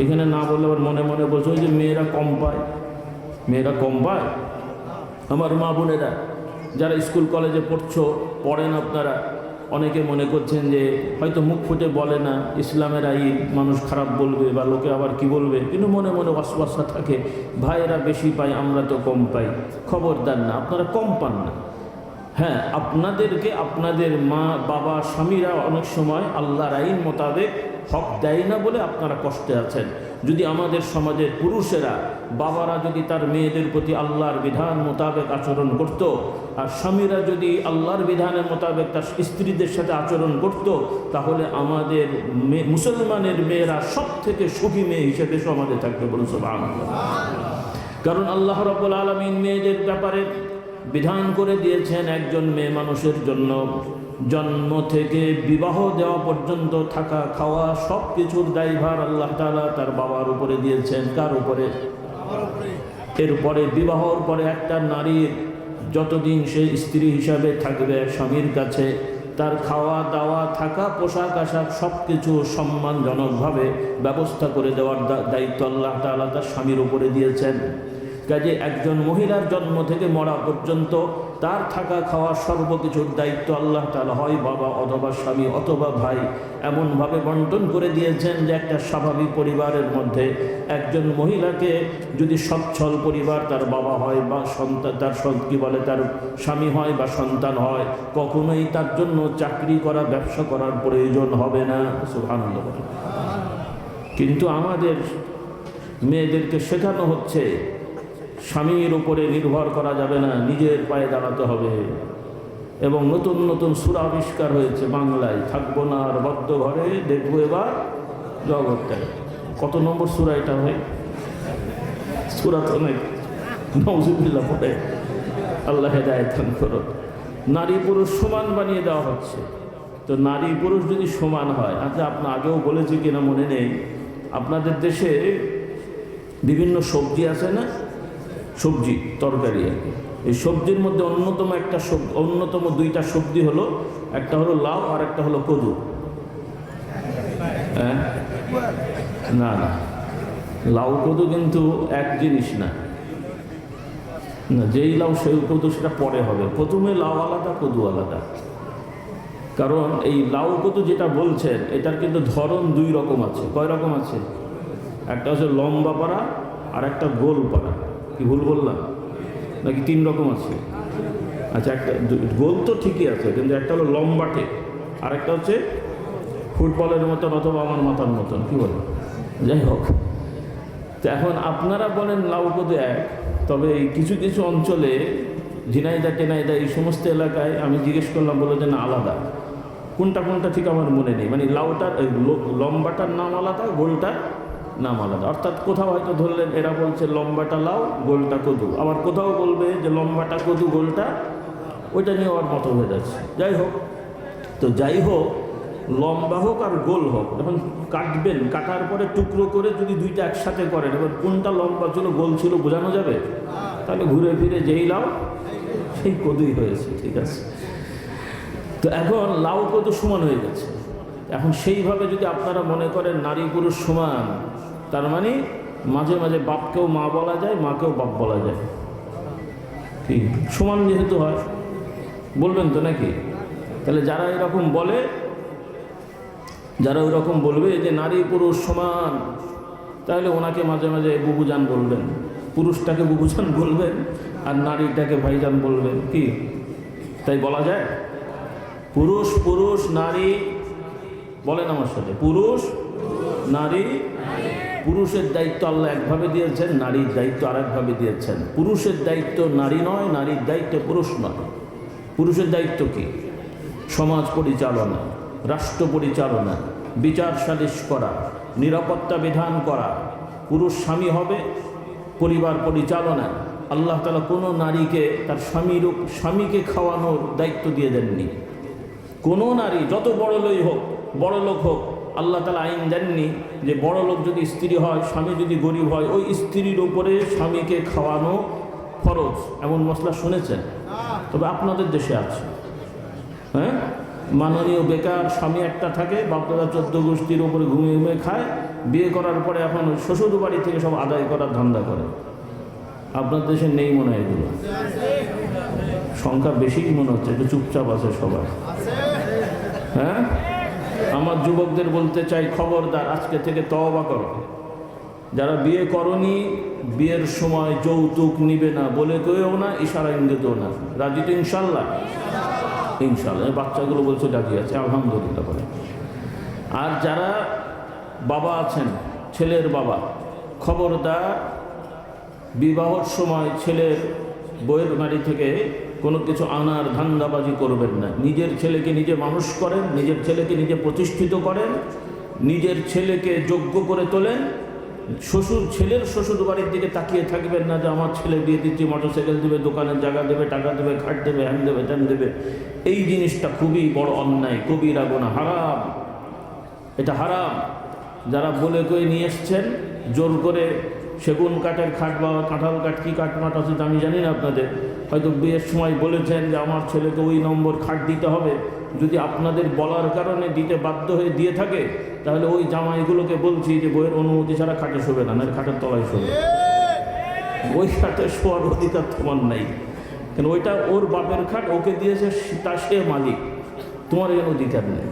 এখানে না বললে আবার মনে মনে বলছে ওই যে মেয়েরা কম পায়, মেয়েরা কম পায়। আমার মা বোনেরা যারা স্কুল কলেজে পড়েন, আপনারা অনেকে মনে করছেন যে হয়তো মুখ ফুটে বলে না ইসলামের আইন, মানুষ খারাপ বলবে বা লোকে আবার কি বলবে, কিন্তু মনে মনে ওয়াসওয়াসা থাকে, ভাইয়েরা বেশি পায় আমরা তো কম পাই। খবরদার না, আপনারা কম পান না। হ্যাঁ, আপনাদেরকে আপনাদের মা বাবা স্বামীরা অনেক সময় আল্লাহর আইন মোতাবেক হক দেয় না বলে আপনারা কষ্টে আছেন। যদি আমাদের সমাজের পুরুষেরা, বাবারা যদি তার মেয়েদের প্রতি আল্লাহর বিধান মোতাবেক আচরণ করত, আর স্বামীরা যদি আল্লাহর বিধানের মোতাবেক তার স্ত্রীদের সাথে আচরণ করত, তাহলে আমাদের মুসলমানের মেয়েরা সব থেকে সুখী মেয়ে হিসেবে সমাজে থাকবে। বলুন সুবহানাল্লাহ। কারণ আল্লাহ রাব্বুল আলামিন মেয়েদের ব্যাপারে বিধান করে দিয়েছেন, একজন মেয়ে মানুষের জন্য জন্ম থেকে বিবাহ দেওয়া পর্যন্ত থাকা খাওয়া সব কিছুর দায়ভার আল্লাহ তাআলা তার বাবার উপরে দিয়েছেন। কার উপরে? এরপরে বিবাহর পরে একটা নারীর যতদিন সে স্ত্রী হিসাবে থাকবে স্বামীর কাছে, তার খাওয়া দাওয়া থাকা পোশাক আশাক সব কিছু সম্মানজনকভাবে ব্যবস্থা করে দেওয়ার দায়িত্ব আল্লাহ তাআলা তার স্বামীর উপরে দিয়েছেন। কাজে একজন মহিলার জন্ম থেকে মরা পর্যন্ত তার থাকা খাওয়া সর্বকিছুর দায়িত্ব আল্লাহ তাআলা হয় বাবা অথবা স্বামী অথবা ভাই এমনভাবে বন্টন করে দিয়েছেন যে একটা স্বাভাবিক পরিবারের মধ্যে একজন মহিলাকে যদি সচ্ছল পরিবার, তার বাবা হয় বা সন্তান, তার কি বলে তার স্বামী হয় বা সন্তান হয়, কখনোই তার জন্য চাকরি করা, ব্যবসা করার প্রয়োজন হবে না। সুবহানাল্লাহ। কিন্তু আমাদের মেয়েদেরকে শেখানো হচ্ছে স্বামীর উপরে নির্ভর করা যাবে না, নিজের পায়ে দাঁড়াতে হবে। এবং নতুন নতুন সূরা আবিষ্কার হয়েছে বাংলায়, থাকবো না আর বদ্ধ ঘরে, দেখবো এবার জগৎটায়। কত নম্বর সূরা এটা হয়? সূরা তো অনেক, নাউজুবিল্লাহ পড়ে। আল্লাহ হেদায়েত দান করুন। নারী পুরুষ সমান বানিয়ে দেওয়া হচ্ছে। তো নারী পুরুষ যদি সমান হয়, আচ্ছা আপনার আগেও বলেছি কিনা মনে নেই, আপনাদের দেশে বিভিন্ন সবজি আছে না, সবজি তরকারি আর কি। এই সবজির মধ্যে অন্যতম দুইটা সবজি হলো, একটা হলো লাউ আর একটা হলো কদু। হ্যাঁ, না না, লাউ কদু কিন্তু এক জিনিস না। যেই লাউ সেই কদু সেটা পরে হবে, প্রথমে লাউ আলাদা কদু আলাদা। কারণ এই লাউ কদু যেটা বলছেন এটার কিন্তু ধরন দুই রকম আছে। কয় রকম আছে? একটা হচ্ছে লম্বা পাড়া আর একটা গোল পাড়া। কি ভুল বললাম নাকি? তিন রকম আছে। আচ্ছা, একটা গোল তো ঠিকই আছে, কিন্তু একটা হলো লম্বাটে আর একটা হচ্ছে ফুটবলের মতন অথবা আমার মাথার মতন, কি বলে, যাই হোক। তো এখন আপনারা বলেন লাউ কদু এক, তবে এই কিছু কিছু অঞ্চলে ঝিনাইদা টেনাইদা এই সমস্ত এলাকায় আমি জিজ্ঞেস করলাম, বলে যে না আলাদা। কোনটা কোনটা ঠিক আমার মনে নেই, মানে লাউটার লম্বাটার নাম আলাদা, গোলটার নাম আলাদা। অর্থাৎ কোথাও হয়তো ধরলেন এরা বলছে লম্বাটা লাউ, গোলটা কদু, আবার কোথাও বলবে যে লম্বাটা কদু, গোলটা, ওইটা নিয়ে আমার মতভেদ আছে। যাই হোক, তো যাই হোক, লম্বা হোক আর গোল হোক, যখন কাটবেন, কাটার পরে টুকরো করে যদি দুইটা একসাথে করেন, এবার কোনটা লম্বা ছিল গোল ছিল বোঝানো যাবে? তাহলে ঘুরে ফিরে যেই লাউ সেই কদুই হয়েছে। ঠিক আছে, তো এখন লাউ কদু সমান হয়ে গেছে। এখন সেইভাবে যদি আপনারা মনে করেন নারী পুরুষ সমান, তার মানে মাঝে মাঝে বাপকেও মা বলা যায়, মাকেও বাপ বলা যায়। কি সমান যেহেতু হয়, বলবেন তো নাকি? তাহলে যারা এরকম বলে, যারা ওইরকম বলবে যে নারী পুরুষ সমান, তাহলে ওনাকে মাঝে মাঝে বুবুজান বলবেন, পুরুষটাকে বুবুজান বলবেন, আর নারীটাকে ভাইজান বলবেন। কি তাই বলা যায়? পুরুষ পুরুষ, নারী, বলেন আমার সাথে, পুরুষ নারী। পুরুষের দায়িত্ব আল্লাহ একভাবে দিয়েছেন, নারীর দায়িত্ব আরেকভাবে দিয়েছেন। পুরুষের দায়িত্ব নারী নয়, নারীর দায়িত্ব পুরুষ নয়। পুরুষের দায়িত্ব কি? সমাজ পরিচালনা, রাষ্ট্র পরিচালনা, বিচার সালিশ করা, নিরাপত্তা বিধান করা। পুরুষ স্বামী হবে, পরিবার পরিচালনা। আল্লাহ তাআলা কোনো নারীকে তার স্বামীকে খাওয়ানোর দায়িত্ব দিয়ে দেননি। কোনো নারী যত বড় লোক হোক, আল্লাহ তাআলা আইন দেননি যে বড় লোক যদি স্ত্রী হয়, স্বামী যদি গরিব হয়, ওই স্ত্রীর উপরে স্বামীকে খাওয়ানো ফরজ। এমন মসলা শুনেছেন? তবে আপনাদের দেশে আছে। হ্যাঁ, মাননীয় বেকার স্বামী একটা থাকে, বাপদাদা 14 গোষ্ঠীর উপরে ঘুমিয়ে ঘুমিয়ে খায়, বিয়ে করার পরে এখন শ্বশুর বাড়ি থেকে সব আদায় করার ধান্দা করে। আপনার দেশে নেই মনে হয় এগুলো? সংখ্যা বেশি মনে হচ্ছে, একটু চুপচাপ আছে সবাই। হ্যাঁ, আমার যুবকদের বলতে চাই, খবরদার, আজকে থেকে তওবা করো। যারা বিয়ে করনি, বিয়ের সময় যৌতুক নিবে না বলে কেউ না, ইশারা ইঙ্গিতও না। রাজি তো ইনশাল্লাহ? ইনশাল্লাহ। বাচ্চাগুলো বলছে রাজি আছে, আলহামদুলিল্লাহ বলে। আর যারা বাবা আছেন, ছেলের বাবা, খবরদার, বিবাহর সময় ছেলের বউয়ের বাড়ি থেকে কোনো কিছু আনার ধান্দাবাজি করবেন না। নিজের ছেলেকে নিজে মানুষ করেন, নিজের ছেলেকে নিজে প্রতিষ্ঠিত করেন, নিজের ছেলেকে যোগ্য করে তোলেন। ছেলের শ্বশুর বাড়ির দিকে তাকিয়ে থাকবেন না যে আমার ছেলে বিয়ে দিচ্ছি, মোটরসাইকেল দেবে, দোকানের জায়গা দেবে, টাকা দেবে, খাট দেবে, হ্যান দেবে, ত্যান দেবে। এই জিনিসটা খুবই বড় অন্যায়, কবিরা গুনাহ, হারাম। এটা হারাম। যারা বলে কয়ে নিয়ে এসছেন জোর করে, সেগুন কাঠের খাট বা কাঁঠাল কাঠ, কি কাঠ মাঠ আছে আমি জানি না আপনাদের, হয়তো বিয়ের সময় বলেছেন যে আমার ছেলেকে ওই নম্বর খাট দিতে হবে। যদি আপনাদের বলার কারণে দিতে বাধ্য হয়ে দিয়ে থাকে, তাহলে ওই জামাইগুলোকে বলছি যে বইয়ের অনুমতি ছাড়া খাটে শোবে না, খাটের তলায় শোবে। ওই খাটে শোয়ার অধিকার তোমার নাই, কেন ওইটা ওর বাপের খাট, ওকে দিয়েছে, তা সে মালিক, তোমার এর অধিকার নেই।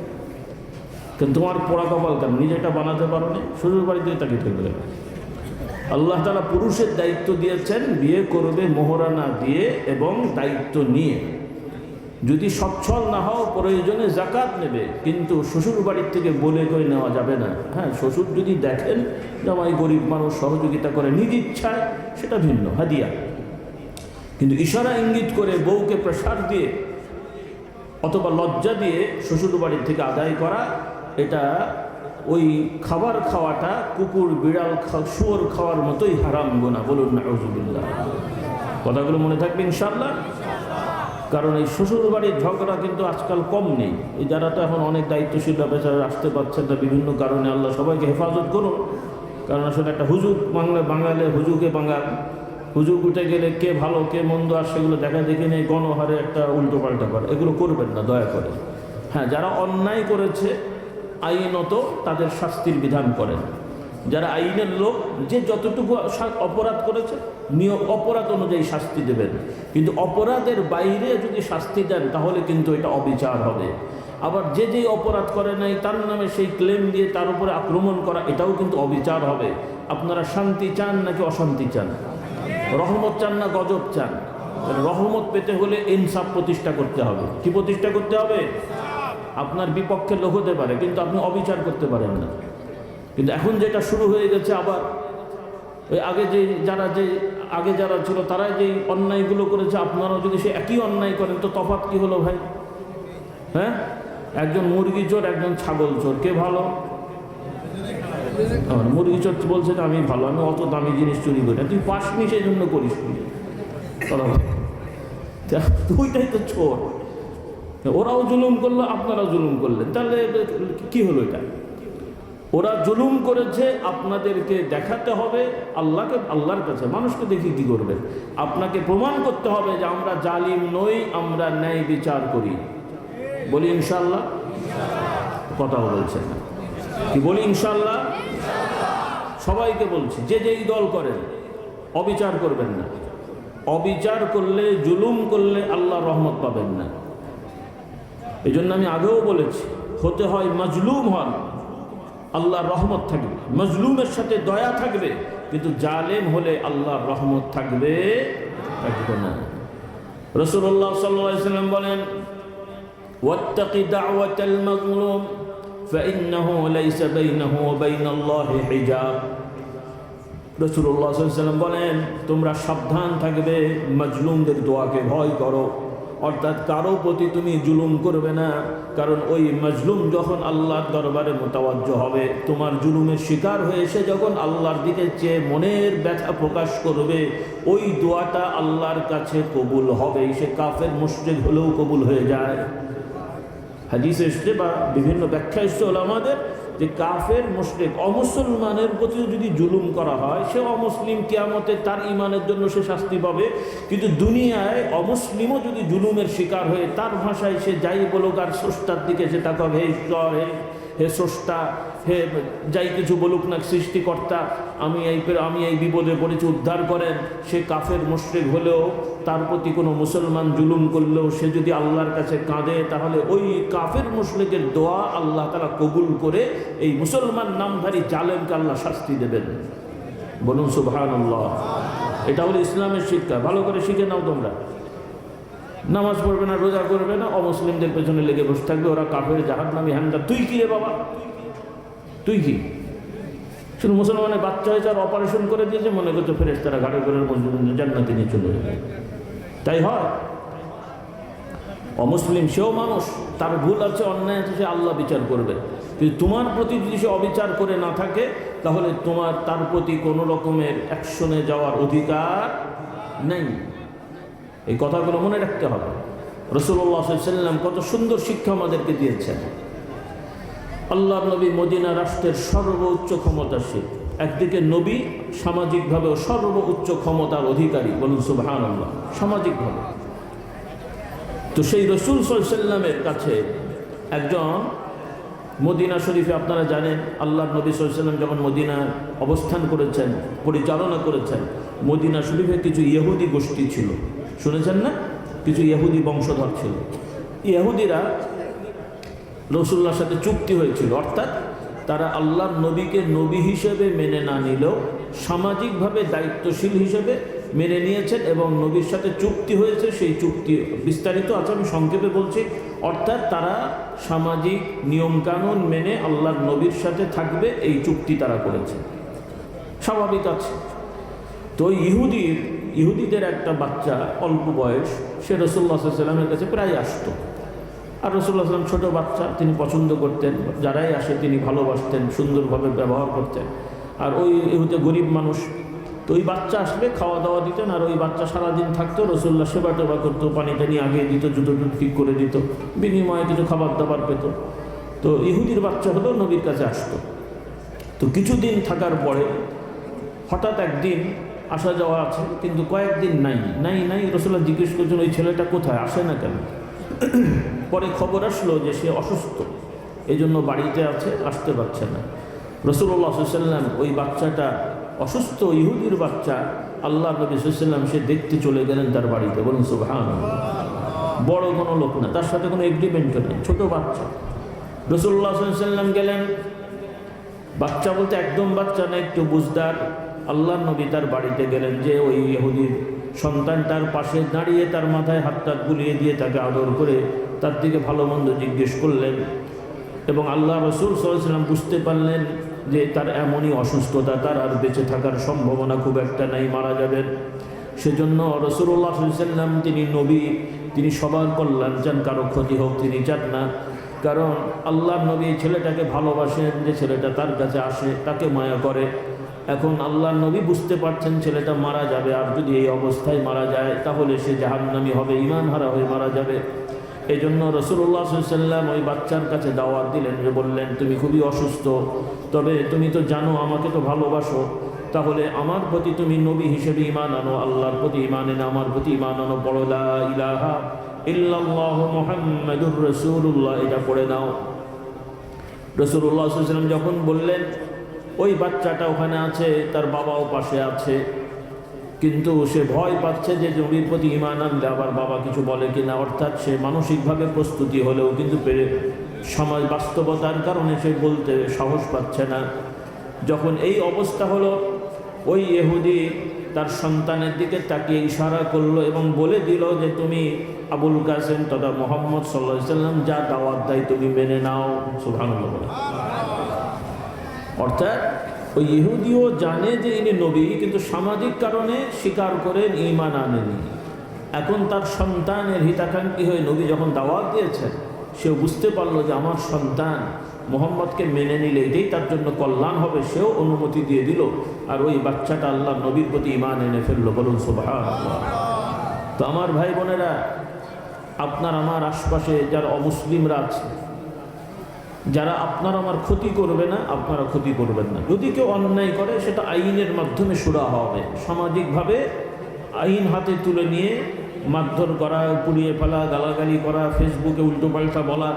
কিন্তু তোমার পোড়া কপাল কেন, নিজেটা বানাতে পারো না, শ্বশুর বাড়ি দিয়ে তাকে ফেলবে। আল্লাহ তাআলা পুরুষের দায়িত্ব দিয়েছেন, বিয়ে করবে মোহরানা দিয়ে এবং দায়িত্ব নিয়ে। যদি সচ্ছল না হও, প্রয়োজনে যাকাত নেবে, কিন্তু শ্বশুর বাড়ির থেকে বলে করে নেওয়া যাবে না। হ্যাঁ, শ্বশুর যদি দেখেন জামাই গরিব মানুষ, সহযোগিতা করে নিজ ইচ্ছায়, সেটা ভিন্ন, হাদিয়া। কিন্তু ইশারা ইঙ্গিত করে বউকে প্রেসার দিয়ে অথবা লজ্জা দিয়ে শ্বশুর বাড়ির থেকে আদায় করা, এটা ওই খাবার খাওয়াটা কুকুর, বিড়াল, শুয়োর খাওয়ার মতোই হারাম গুনাহ। বলুন নাউযুবিল্লাহ। কথাগুলো মনে থাকবে ইনশাআল্লাহ। কারণ এই শ্বশুর বাড়ির ঝগড়া কিন্তু আজকাল কম নেই। এই যারা তো এখন অনেক দায়িত্বশীল বেচারা আসতে পারছেন না বিভিন্ন কারণে, আল্লাহ সবাইকে হেফাজত করুন। কারণ আসলে একটা হুজুগ বাঙালে হুজুগে বাঙাল, হুজুগ উঠে গেলে কে ভালো কে মন্দ, আর সেগুলো দেখা দেখে নেই, গণহারে একটা উল্টো পাল্টা করে, এগুলো করবেন না দয়া করে। হ্যাঁ, যারা অন্যায় করেছে আইনত তাদের শাস্তির বিধান করেন। যারা আইনের লোক, যে যতটুকু অপরাধ করেছে অপরাধ অনুযায়ী শাস্তি দেবেন, কিন্তু অপরাধের বাইরে যদি শাস্তি দেন তাহলে কিন্তু এটা অবিচার হবে। আবার যে অপরাধ করে নাই তার নামে সেই ক্লেম দিয়ে তার উপরে আক্রমণ করা, এটাও কিন্তু অবিচার হবে। আপনারা শান্তি চান নাকি অশান্তি চান? রহমত চান না গজব চান? রহমত পেতে হলে ইনসাফ প্রতিষ্ঠা করতে হবে। কি প্রতিষ্ঠা করতে হবে? আপনার বিপক্ষে লোক হতে পারে, কিন্তু আপনি অবিচার করতে পারেন না। কিন্তু এখন যেটা শুরু হয়ে গেছে, আবার ওই আগে যারা ছিল তারাই যে অন্যায়গুলো করেছে, আপনারাও যদি সে একই অন্যায় করেন তো তফাৎ কি হলো ভাই? হ্যাঁ, একজন মুরগি চোর, একজন ছাগল চোর, কে ভালো? মুরগি চোর বলছে যে আমি ভালো, আমি অত দামি জিনিস চুরি করি না, তুই পাসনি সেই জন্য করিস, ওইটাই তো চোর। ওরাও জুলুম করলো, আপনারাও জুলুম করলেন, তাহলে কি হলো এটা? ওরা জুলুম করেছে, আপনাদেরকে দেখাতে হবে আল্লাহর কাছে। মানুষকে দেখি কি করবে? আপনাকে প্রমাণ করতে হবে যে আমরা জালিম নই, আমরা ন্যায় বিচার করি। বলি ইনশাআল্লাহ? কথাও বলছেন না কি? বলি ইনশাআল্লাহ? সবাইকে বলছি, যে যেই দল করেন অবিচার করবেন না। অবিচার করলে, জুলুম করলে আল্লাহ রহমত পাবেন না। এই জন্য আমি আগেও বলেছি, হতে হয় মাজলুম হন, আল্লাহর রহমত থাকবে, মজলুমের সাথে দয়া থাকবে, কিন্তু জালেম হলে আল্লাহর রহমত থাকবে না। রাসূলুল্লাহ সাল্লাল্লাহু আলাইহি ওয়াসাল্লাম বলেন, ওয়াত্তাকি দাওয়াতাল মাজলুম ফাইন্নাহু লাইসা বাইনাহু ওয়া বাইনাল্লাহি হিজাব। রাসূলুল্লাহ সাল্লাল্লাহু আলাইহি ওয়াসাল্লাম বলেন, তোমরা সাবধান থাকবে, মাজলুমদের দোয়াকে ভয় করো, অর্থাৎ কারো প্রতি তুমি জুলুম করবে না, কারণ ওই মাজলুম যখন আল্লাহর দরবারে মুতাওয়াজ্জহ হবে, তোমার জুলুমের শিকার হয়ে এসে যখন আল্লাহর দিকে চেয়ে মনের ব্যথা প্রকাশ করবে, ওই দোয়াটা আল্লাহর কাছে কবুল হবে। সে কাফের মুশরিক হলেও কবুল হয়ে যায়। হাদিসে এসছে বা বিভিন্ন ব্যাখ্যা এসছে ওলামাদের, যে কাফের মুশরিক অমুসলমানের প্রতিও যদি জুলুম করা হয়, সে অমুসলিম, কিয়ামতে তার ইমানের জন্য সে শাস্তি পাবে। কিন্তু দুনিয়ায় অমুসলিমও যদি জুলুমের শিকার হয়ে, তার ভাষায় সে যাই বলুক, আর স্রষ্টার দিকে সে তাকাবে, হে ঈশ্বর, হে স্রষ্টা, হে যাই কিছু বলুক না সৃষ্টিকর্তা, আমি এই বিপদে পড়েছি, উদ্ধার করেন। সে কাফের মুশরিক হলেও, তার প্রতি কোনো মুসলমান জুলুম করলেও সে যদি আল্লাহর কাছে কাঁদে, তাহলে ওই কাফের মুশরিকের দোয়া আল্লাহ তাআলা কবুল করে এই মুসলমান নামধারী জালেমকে আল্লাহ শাস্তি দেবেন। বলুন সুবহানাল্লাহ। এটা হলো ইসলামের শিক্ষা, ভালো করে শিখে নাও তোমরা। নামাজ পড়বে না, রোজা করবে না, অমুসলিমদের পেছনে লেগে বসে থাকবে, ওরা কাফের, জাহান্নামী, হ্যান্ডা। তুই কি রে বাবা? তুই কি? শুধু মুসলমানের বাচ্চা হয়েছে আর অপারেশন করে দিয়েছে, মনে করছে ফেরেশতারা ঘাড়ে করে জান্নাতে নিয়ে চলে যাবে। তাই হয়? অমুসলিম সেও মানুষ, তার ভুল আছে, অন্যায় আছে, সে আল্লাহ বিচার করবে। কিন্তু তোমার প্রতি যদি সে অবিচার করে না থাকে, তাহলে তোমার তার প্রতি কোনো রকমের অ্যাকশনে যাওয়ার অধিকার নেই। এই কথাগুলো মনে রাখতে হবে। রাসূলুল্লাহ সাল্লাল্লাহু আলাইহি ওয়াসাল্লাম কত সুন্দর শিক্ষা আমাদেরকে দিয়েছেন। আল্লাহর নবী মদিনা রাষ্ট্রের সর্বোচ্চ ক্ষমতাশীল, একদিকে নবী সামাজিকভাবেও সর্বোচ্চ ক্ষমতার অধিকারী। বলুন সুবহানাল্লাহ। সামাজিকভাবে তো সেই রাসূল সাল্লাল্লাহু আলাইহি ওয়াসাল্লামের কাছে একজন, মদিনা শরীফে আপনারা জানেন, আল্লাহর নবী সাল্লাল্লাহু আলাইহি ওয়াসাল্লাম যখন মদিনা অবস্থান করেছেন, পরিচালনা করেছেন, মদিনা শরীফে কিছু ইহুদি গোষ্ঠী ছিল, শুনেছেন না? কিছু ইহুদি বংশধর ছিল। ইহুদিরা রাসূলুল্লাহর সাথে চুক্তি হয়েছিল, অর্থাৎ তারা আল্লাহর নবীকে নবী হিসেবে মেনে না নিলেও সামাজিকভাবে দায়িত্বশীল হিসেবে মেনে নিয়েছেন, এবং নবীর সাথে চুক্তি হয়েছে। সেই চুক্তি বিস্তারিত আছে, আমি সংক্ষেপে বলছি। অর্থাৎ তারা সামাজিক নিয়মকানুন মেনে আল্লাহর নবীর সাথে থাকবে, এই চুক্তি তারা করেছে। স্বাভাবিক আছে। তো ইহুদিদের একটা বাচ্চা, অল্প বয়স, সে রাসূলুল্লাহ সাল্লাল্লাহু আলাইহি ওয়াসাল্লামের কাছে প্রায় আসতো। আর রাসূলুল্লাহ সাল্লাল্লাহু আলাইহি ওয়াসাল্লাম ছোটো বাচ্চা, তিনি পছন্দ করতেন, যারাই আসে তিনি ভালোবাসতেন, সুন্দরভাবে ব্যবহার করতেন। আর ওই ইহুদি গরিব মানুষ, তো ওই বাচ্চা আসলে খাওয়া দাওয়া দিতেন, আর ওই বাচ্চা সারাদিন থাকতো, রাসূলুল্লাহ সেবা টেবা করতো, পানি টানি আগে দিত, জুতো ঠিক করে দিত, বিনিময়ে কিছু খাবার দাবার পেত। তো ইহুদির বাচ্চা হলেও নবীর কাছে আসতো। তো কিছুদিন থাকার পরে হঠাৎ একদিন আসা যাওয়া আছে, কিন্তু কয়েকদিন নাই। রাসূলুল্লাহ জিজ্ঞেস করছেন, ওই ছেলেটা কোথায়, আসে না কেন? পরে খবর আসলো যে সে অসুস্থ, এই জন্য বাড়িতে আছে, আসতে পারছে না। রাসূলুল্লাহ সাল্লাল্লাহু আলাইহি ওয়াসাল্লাম ওই বাচ্চাটা, অসুস্থ ইহুদির বাচ্চা, আল্লাহ নবী সাল্লাল্লাহু আলাইহি ওয়াসাল্লাম সে দেখতে চলে গেলেন তার বাড়িতে। বলুন সুবহানাল্লাহ। বড় কোনো লোক না, তার সাথে কোনো এগ্রিমেন্টও নেই, ছোট বাচ্চা। রাসূলুল্লাহ সাল্লাল্লাহু আলাইহি ওয়াসাল্লাম গেলেন, বাচ্চা বলতে একদম বাচ্চা না, একটু বুঝদার। আল্লাহ নবী তার বাড়িতে গেলেন, যে ওই ইহুদির সন্তান তার পাশে দাঁড়িয়ে তার মাথায় হাতটা বুলিয়ে দিয়ে তাকে আদর করে তার দিকে ভালো মন্দ জিজ্ঞেস করলেন। এবং আল্লাহ রাসূল সাল্লাল্লাহু আলাইহি ওয়াসাল্লাম বুঝতে পারলেন যে তার এমনই অসুস্থতা, তার আর বেঁচে থাকার সম্ভাবনা খুব একটা নাই, মারা যাবেন। সেজন্য রাসূলুল্লাহ সাল্লাল্লাহু আলাইহি ওয়াসাল্লাম তিনি নবী, তিনি সবার কল্যাণ চান, কারো ক্ষতি হোক তিনি চান না। কারণ আল্লাহর নবী এই ছেলেটাকে ভালোবাসেন, যে ছেলেটা তার কাছে আসে তাকে মায়া করে। এখন আল্লাহর নবী বুঝতে পারছেন ছেলেটা মারা যাবে, আর যদি এই অবস্থায় মারা যায় তাহলে সে জাহান্নামী হবে, ঈমান হারা হয়ে মারা যাবে। এই জন্য রাসূলুল্লাহ সাল্লাল্লাহু আলাইহি ওয়াসাল্লাম ওই বাচ্চার কাছে দাওয়াত দিলেন, যে বললেন তুমি খুবই অসুস্থ, তবে তুমি তো জানো আমাকে তো ভালোবাসো, তাহলে আমার প্রতি তুমি নবী হিসেবে ঈমান আনো, আল্লাহর প্রতি ঈমান এনে আমার প্রতি ঈমান আনো, পড়ো লা ইলাহা ইল্লাল্লাহু মুহাম্মাদুর রাসূলুল্লাহ, এটা পড়ে নাও। রাসূলুল্লাহ সাল্লাল্লাহু আলাইহি ওয়াসাল্লাম যখন বললেন, ওই বাচ্চাটা ওখানে আছে, তার বাবাও পাশে আছে, কিন্তু সে ভয় পাচ্ছে যে নবীর প্রতি ঈমান আনলে আবার বাবা কিছু বলে কিনা, অর্থাৎ সে মানসিকভাবে প্রস্তুতি হলেও কিন্তু সমাজ বাস্তবতার কারণে সে বলতে সাহস পাচ্ছে না। যখন এই অবস্থা হলো, ওই ইহুদি তার সন্তানের দিকে তাকিয়ে ইশারা করলো এবং বলে দিল যে তুমি আবুল কাসেম তথা মুহাম্মদ সাল্লাল্লাহু আলাইহি ওয়াসাল্লাম যা দাওয়াত দেয় তুমি মেনে নাও। সুবহানাল্লাহ। অর্থাৎ ওই ইহুদিও জানে যে ইনি নবী, কিন্তু সামাজিক কারণে স্বীকার করেন, ঈমান আনেনি। এখন তার সন্তানের হিতাকাঙ্ক্ষী হয়ে নবী যখন দাওয়াত দিয়েছেন, সেও বুঝতে পারলো যে আমার সন্তান মোহাম্মদকে মেনে নিলে এটাই তার জন্য কল্যাণ হবে, সেও অনুমতি দিয়ে দিল। আর ওই বাচ্চাটা আল্লাহ নবীর প্রতি ঈমান এনে ফেললো। বলুন সুবহানাল্লাহ। তো আমার ভাই বোনেরা, আপনার আমার আশপাশে যারা অমুসলিমরা আছে, যারা আপনার আমার ক্ষতি করবে না, আপনারা ক্ষতি করবেন না। যদি কেউ অন্যায় করে সেটা আইনের মাধ্যমে সুরা হবে, সামাজিকভাবে আইন হাতে তুলে নিয়ে মারধর করা, পুড়িয়ে ফেলা, গালাগালি করা, ফেসবুকে উল্টোপাল্টা বলা,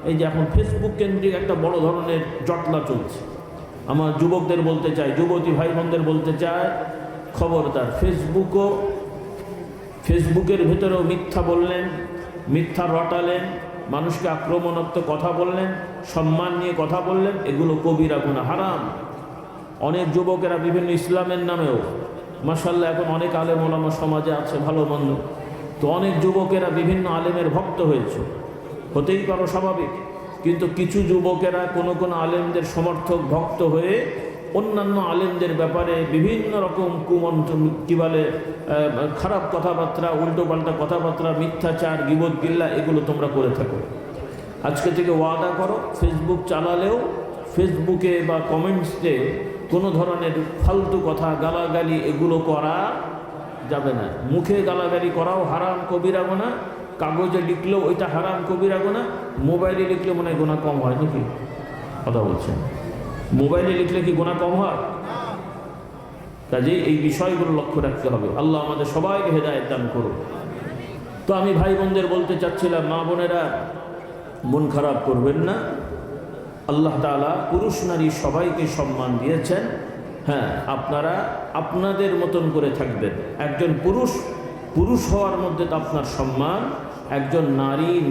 এই যে এখন ফেসবুক কেন্দ্রিক একটা বড় ধরনের জটলা চলছে। আমার যুবকদের বলতে চাই, যুবতী ভাই বোনদের বলতে চাই, খবরদার, ফেসবুকের ভেতরেও মিথ্যা বললেন, মিথ্যা রটালেন, মানুষকে আক্রমণাত্মক কথা বললেন, সম্মান নিয়ে কথা বললেন, এগুলো কবিরা গুনাহ, হারাম। অনেক যুবকেরা বিভিন্ন ইসলামের নামেও, মাশাআল্লাহ এখন অনেক আলেম ওলামা সমাজে আছে ভালো মন্দ, তো অনেক যুবকেরা বিভিন্ন আলেমের ভক্ত হয়েছে, হতেই পারো স্বাভাবিক। কিন্তু কিছু যুবকেরা কোনো আলেমদের সমর্থক ভক্ত হয়ে অন্যান্য আলেমদের ব্যাপারে বিভিন্ন রকম কুমন্ত্র, কী বলে, খারাপ কথাবার্তা, উল্টোপাল্টা কথাবার্তা, মিথ্যাচার, গীবত গিল্লা, এগুলো তোমরা করে থাকো। আজকে থেকে ওয়াদা করো, ফেসবুক চালালেও ফেসবুকে বা কমেন্টসে কোনো ধরনের ফালতু কথা, গালাগালি, এগুলো করা যাবে না। মুখে গালাগালি করাও হারাম, কবিরা গুনাহ। কাগজে লিখলেও ওইটা হারাম, কবিরা গুনাহ। মোবাইলে লিখলে মনে হয় গুনাহ কম হয় নাকি? কথা বলছেন, মোবাইলে লিখলে কি গুনাহ কম হয়? কাজেই এই বিষয়গুলো লক্ষ্য রাখতে হবে। আল্লাহ আমাদের সবাইকে হেদায়েত দান করুন। তো আমি ভাই বোনদের বলতে চাচ্ছিলাম, মা বোনেরা মন খারাপ করবেন না। আল্লাহ তাআলা পুরুষ নারী সবাইকে সম্মান দিয়েছেন। হ্যাঁ, আপনারা আপনাদের মতন করে থাকবেন। একজন পুরুষ হওয়ার মধ্যে তো আপনার সম্মান, একজন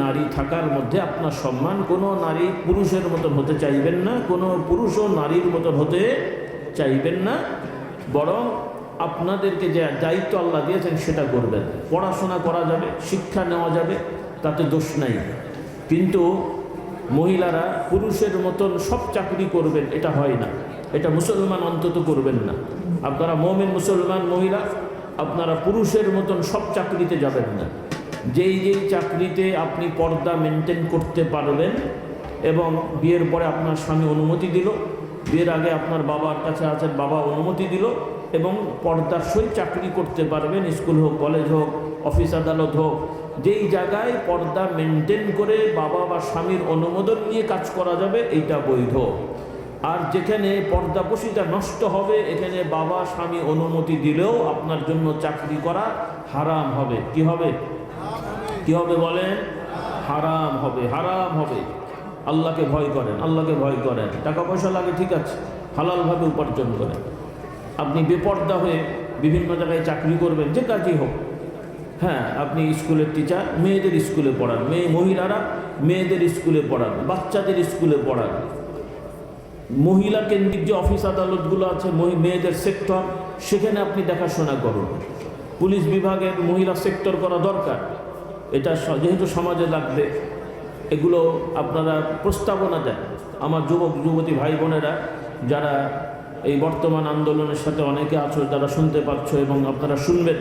নারী থাকার মধ্যে আপনার সম্মান। কোনো নারী পুরুষের মতন হতে চাইবেন না, কোনো পুরুষও নারীর মতন হতে চাইবেন না, বরং আপনাদেরকে যে দায়িত্ব আল্লাহ দিয়েছেন সেটা করবেন। পড়াশোনা করা যাবে, শিক্ষা নেওয়া যাবে, তাতে দোষ নাই। কিন্তু মহিলারা পুরুষের মতন সব চাকরি করবেন, এটা হয় না। এটা মুসলমান অন্তত করবেন না। আপনারা মুমিন মুসলমান মহিলা, আপনারা পুরুষের মতন সব চাকরিতে যাবেন না। যেই চাকরিতে আপনি পর্দা মেনটেন করতে পারবেন এবং বিয়ের পরে আপনার স্বামী অনুমতি দিল, বিয়ের আগে আপনার বাবার কাছে আছেন, বাবা অনুমতি দিল, এবং পর্দার সহিত চাকরি করতে পারবেন, স্কুল হোক, কলেজ হোক, অফিস আদালত হোক, যেই জায়গায় পর্দা মেনটেন করে বাবা বা স্বামীর অনুমোদন নিয়ে কাজ করা যাবে, এইটা বৈধ। আর যেখানে পর্দাপোশিটা নষ্ট হবে, এখানে বাবা স্বামী অনুমতি দিলেও আপনার জন্য চাকরি করা হারাম হবে। কি হবে? কি হবে বলেন? হারাম হবে, হারাম হবে। আল্লাহকে ভয় করেন, আল্লাহকে ভয় করেন। টাকা পয়সা লাগে ঠিক আছে, হালালভাবে উপার্জন করেন। আপনি বেপর্দা হয়ে বিভিন্ন জায়গায় চাকরি করবেন, যে কাজই হোক। হ্যাঁ, আপনি স্কুলের টিচার, মেয়েদের স্কুলে পড়ান, মহিলারা মেয়েদের স্কুলে পড়ান, বাচ্চাদের স্কুলে পড়ান। মহিলা কেন্দ্রিক যে অফিস আদালতগুলো আছে, মেয়েদের সেক্টর, সেখানে আপনি দেখাশোনা করুন। পুলিশ বিভাগের মহিলা সেক্টর করা দরকার। এটা যেহেতু সমাজে লাগবে, এগুলো আপনারা প্রস্তাবনা দেন। আমার যুবক যুবতী ভাই বোনেরা, যারা এই বর্তমান আন্দোলনের সাথে অনেকে আছো, যারা শুনতে পাচ্ছ এবং আপনারা শুনবেন,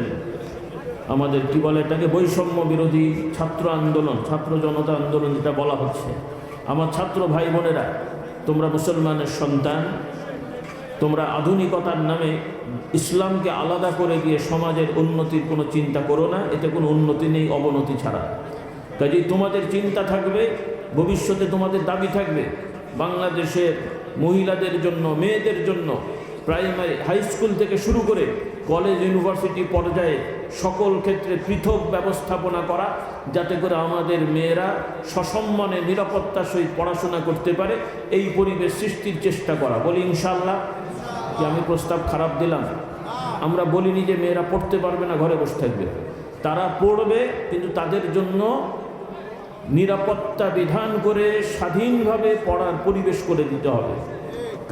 আমাদের কি বলে এটাকে, বৈষম্য বিরোধী ছাত্র আন্দোলন, ছাত্র জনতা আন্দোলন যেটা বলা হচ্ছে। আমার ছাত্র ভাই বোনেরা, তোমরা মুসলমানের সন্তান, তোমরা আধুনিকতার নামে ইসলামকে আলাদা করে দিয়ে সমাজের উন্নতির কোনো চিন্তা করো না। এতে কোনো উন্নতি নেই, অবনতি ছাড়া। কাজেই তোমাদের চিন্তা থাকবে, ভবিষ্যতে তোমাদের দাবি থাকবে বাংলাদেশের মহিলাদের জন্য, মেয়েদের জন্য প্রাইমারি হাই স্কুল থেকে শুরু করে কলেজ ইউনিভার্সিটি পর্যায়ে সকল ক্ষেত্রে পৃথক ব্যবস্থাপনা করা, যাতে করে আমাদের মেয়েরা সসম্মানে নিরাপত্তার সহিত পড়াশোনা করতে পারে, এই পরিবেশ সৃষ্টির চেষ্টা করা। বলি ইনশাআল্লাহ। কি আমি প্রস্তাব খারাপ দিলাম? আমরা বলিনি যে মেয়েরা পড়তে পারবে না, ঘরে বসে থাকবে। তারা পড়বে, কিন্তু তাদের জন্য নিরাপত্তা বিধান করে স্বাধীনভাবে পড়ার পরিবেশ করে দিতে হবে।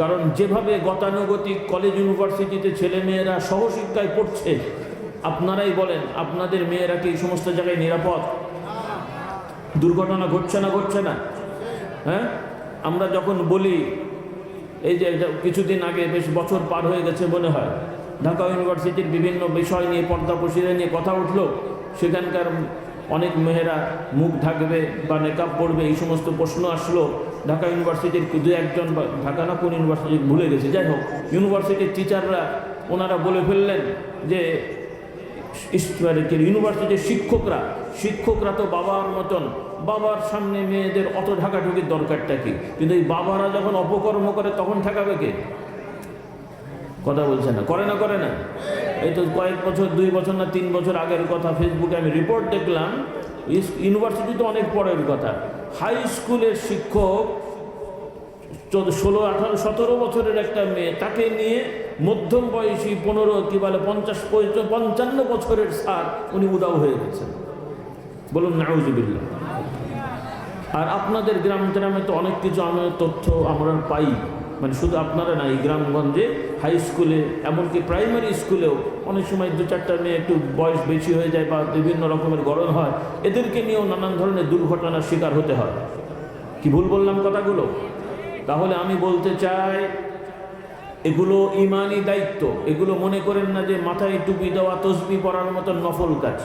কারণ যেভাবে গতানুগতিক কলেজ ইউনিভার্সিটিতে ছেলে মেয়েরা সহশিক্ষায় পড়ছে, আপনারাই বলেন আপনাদের মেয়েরা কি এই সমস্ত জায়গায় নিরাপদ? দুর্ঘটনা ঘটছে না, ঘটছে না? হ্যাঁ, আমরা যখন বলি, এই যে কিছুদিন আগে, বেশ বছর পার হয়ে গেছে মনে হয়, ঢাকা ইউনিভার্সিটির বিভিন্ন বিষয় নিয়ে, পর্দা প্রশিরা নিয়ে কথা উঠলো, সেখানকার অনেক মেয়েরা মুখ ঢাকবে বা নেকাব পড়বে, এই সমস্ত প্রশ্ন আসলো। ঢাকা ইউনিভার্সিটির দু একজন, ঢাকা না কোন ইউনিভার্সিটি ভুলে গেছে, যাই হোক, ইউনিভার্সিটির টিচাররা ওনারা বলে ফেললেন যে ইউনিভার্সিটির শিক্ষকরা তো বাবার মতন, বাবার সামনে মেয়েদের অত ঢাকাঢুকির দরকারটা কি? কিন্তু এই বাবারা যখন অপকর্ম করে তখন ঠেকাবে কে? কথা বলছে না, করে না, করে না? এই তো কয়েক বছর, 2 বছর না 3 বছর আগের কথা, ফেসবুকে আমি রিপোর্ট দেখলাম। ইউনিভার্সিটি তো অনেক পরের কথা, হাই স্কুলের শিক্ষক 16, 18, 17 বছরের একটা মেয়ে, তাকে নিয়ে মধ্যম বয়সী 15 কি বলে 50, 55 বছরের স্যার উনি উদাও হয়ে গেছেন। বলুন নাউজুবিল্লাহ। আর আপনাদের গ্রামে তো অনেক কিছু তথ্য আমরা পাই, মানে শুধু আপনারা না, এই গ্রামগঞ্জে হাই স্কুলে, এমনকি প্রাইমারি স্কুলেও অনেক সময় 2-4টা মেয়ে একটু বয়স বেশি হয়ে যায় বা বিভিন্ন রকমের গড়ন হয়, এদেরকে নিয়েও নানান ধরনের দুর্ঘটনার শিকার হতে হয়। কি ভুল বললাম কথাগুলো? তাহলে আমি বলতে চাই, এগুলো ইমানি দায়িত্ব। এগুলো মনে করেন না যে মাথায় টুপি দেওয়া, তসবিহ পড়ার মতো নফল কাজ।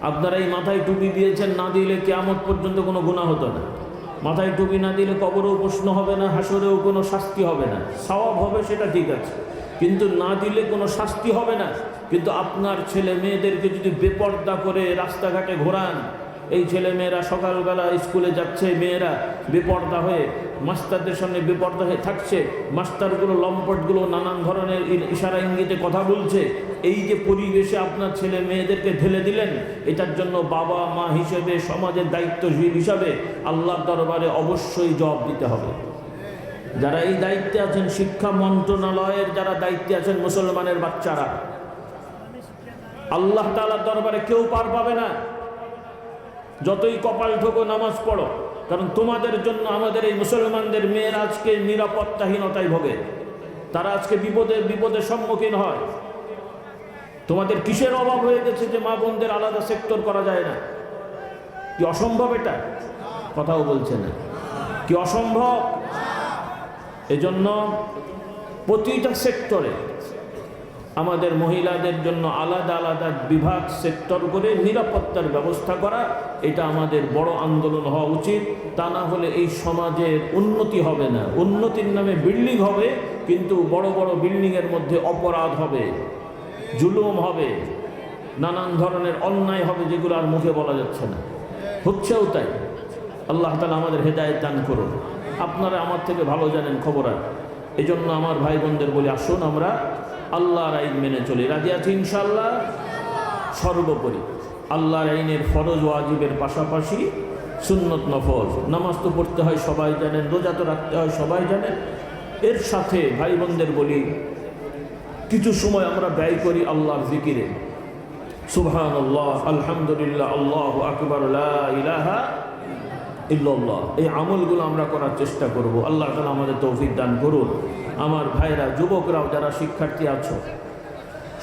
আপনারা এই মাথায় টুপি দিয়েছেন, না দিলে কিয়ামত পর্যন্ত কোনো গুনাহ হতো না। মাথায় টুপি না দিলে কবরেও প্রশ্ন হবে না, হাসরেও কোনো শাস্তি হবে না। সওয়াব হবে, সেটা ঠিক আছে, কিন্তু না দিলে কোনো শাস্তি হবে না। কিন্তু আপনার ছেলে মেয়েদেরকে যদি বেপর্দা করে রাস্তাঘাটে ঘোরান, এই ছেলে মেয়েরা সকালবেলা স্কুলে যাচ্ছে, মেয়েরা বেপর্দা হয়ে মাস্টারদের সামনে বেপর্দা হয়ে থাকছে, মাস্টারগুলো, লম্পটগুলো নানান ধরনের ইশারা ইঙ্গিতে কথা বলছে, এই যে পরিবেশে আপনার ছেলে মেয়েদেরকে ঢেলে দিলেন, এটার জন্য বাবা মা হিসেবে, সমাজের দায়িত্বশীল হিসাবে আল্লাহর দরবারে অবশ্যই জবাব দিতে হবে। যারা এই দায়িত্বে আছেন, শিক্ষা মন্ত্রণালয়ের যারা দায়িত্বে আছেন, মুসলমানের বাচ্চারা, আল্লাহ তাআলার দরবারে কেউ পার পাবে না। যতই কপাল ঠোকো, নামাজ পড়ো, কারণ তোমাদের জন্য আমাদের এই মুসলমানদের মেয়েরা আজকে নিরাপত্তাহীনতায় ভোগে। তারা আজকে বিপদের সম্মুখীন হয়। তোমাদের কিসের অভাব হয়ে গেছে যে মা বোনদের আলাদা সেক্টর করা যায় না? কি অসম্ভব এটা? কথাও বলছে না। কি অসম্ভব? এজন্য প্রতিটা সেক্টরে আমাদের মহিলাদের জন্য আলাদা আলাদা বিভাগ, সেক্টর করে নিরাপত্তার ব্যবস্থা করা, এটা আমাদের বড় আন্দোলন হওয়া উচিত। তা না হলে এই সমাজের উন্নতি হবে না। উন্নতির নামে বিল্ডিং হবে, কিন্তু বড় বড় বিল্ডিংয়ের মধ্যে অপরাধ হবে, জুলুম হবে, নানান ধরনের অন্যায় হবে, যেগুলো আর মুখে বলা যাচ্ছে না, হচ্ছেও তাই। আল্লাহ তাআলা আমাদের হেদায়েত দান করুন। আপনারা আমার থেকে ভালো জানেন খবর। এই জন্য আমার ভাই বোনদের বলি, আসুন আমরা আল্লাহর আইন মেনে চলি। রাজি আছি ইনশাআল্লাহ? সর্বোপরি আল্লাহর আইনের ফরজ ওয়াজিবের পাশাপাশি সুন্নত নফল, নামাজ তো পড়তে হয় সবাই জানেন, রোজা তো রাখতে হয় সবাই জানেন। এর সাথে ভাই বোনদের বলি, কিছু সময় আমরা ব্যয় করি আল্লাহর জিকিরে। সুবহানাল্লাহ, আলহামদুলিল্লাহ, আল্লাহু আকবার, লা ইলাহা ইল্লাল্লাহ। এই আমলগুলো আমরা করার চেষ্টা করব। আল্লাহ তাআলা আমাদের তৌফিক দান করুন। আমার ভাইরা, যুবকরাও যারা শিক্ষার্থী আছো,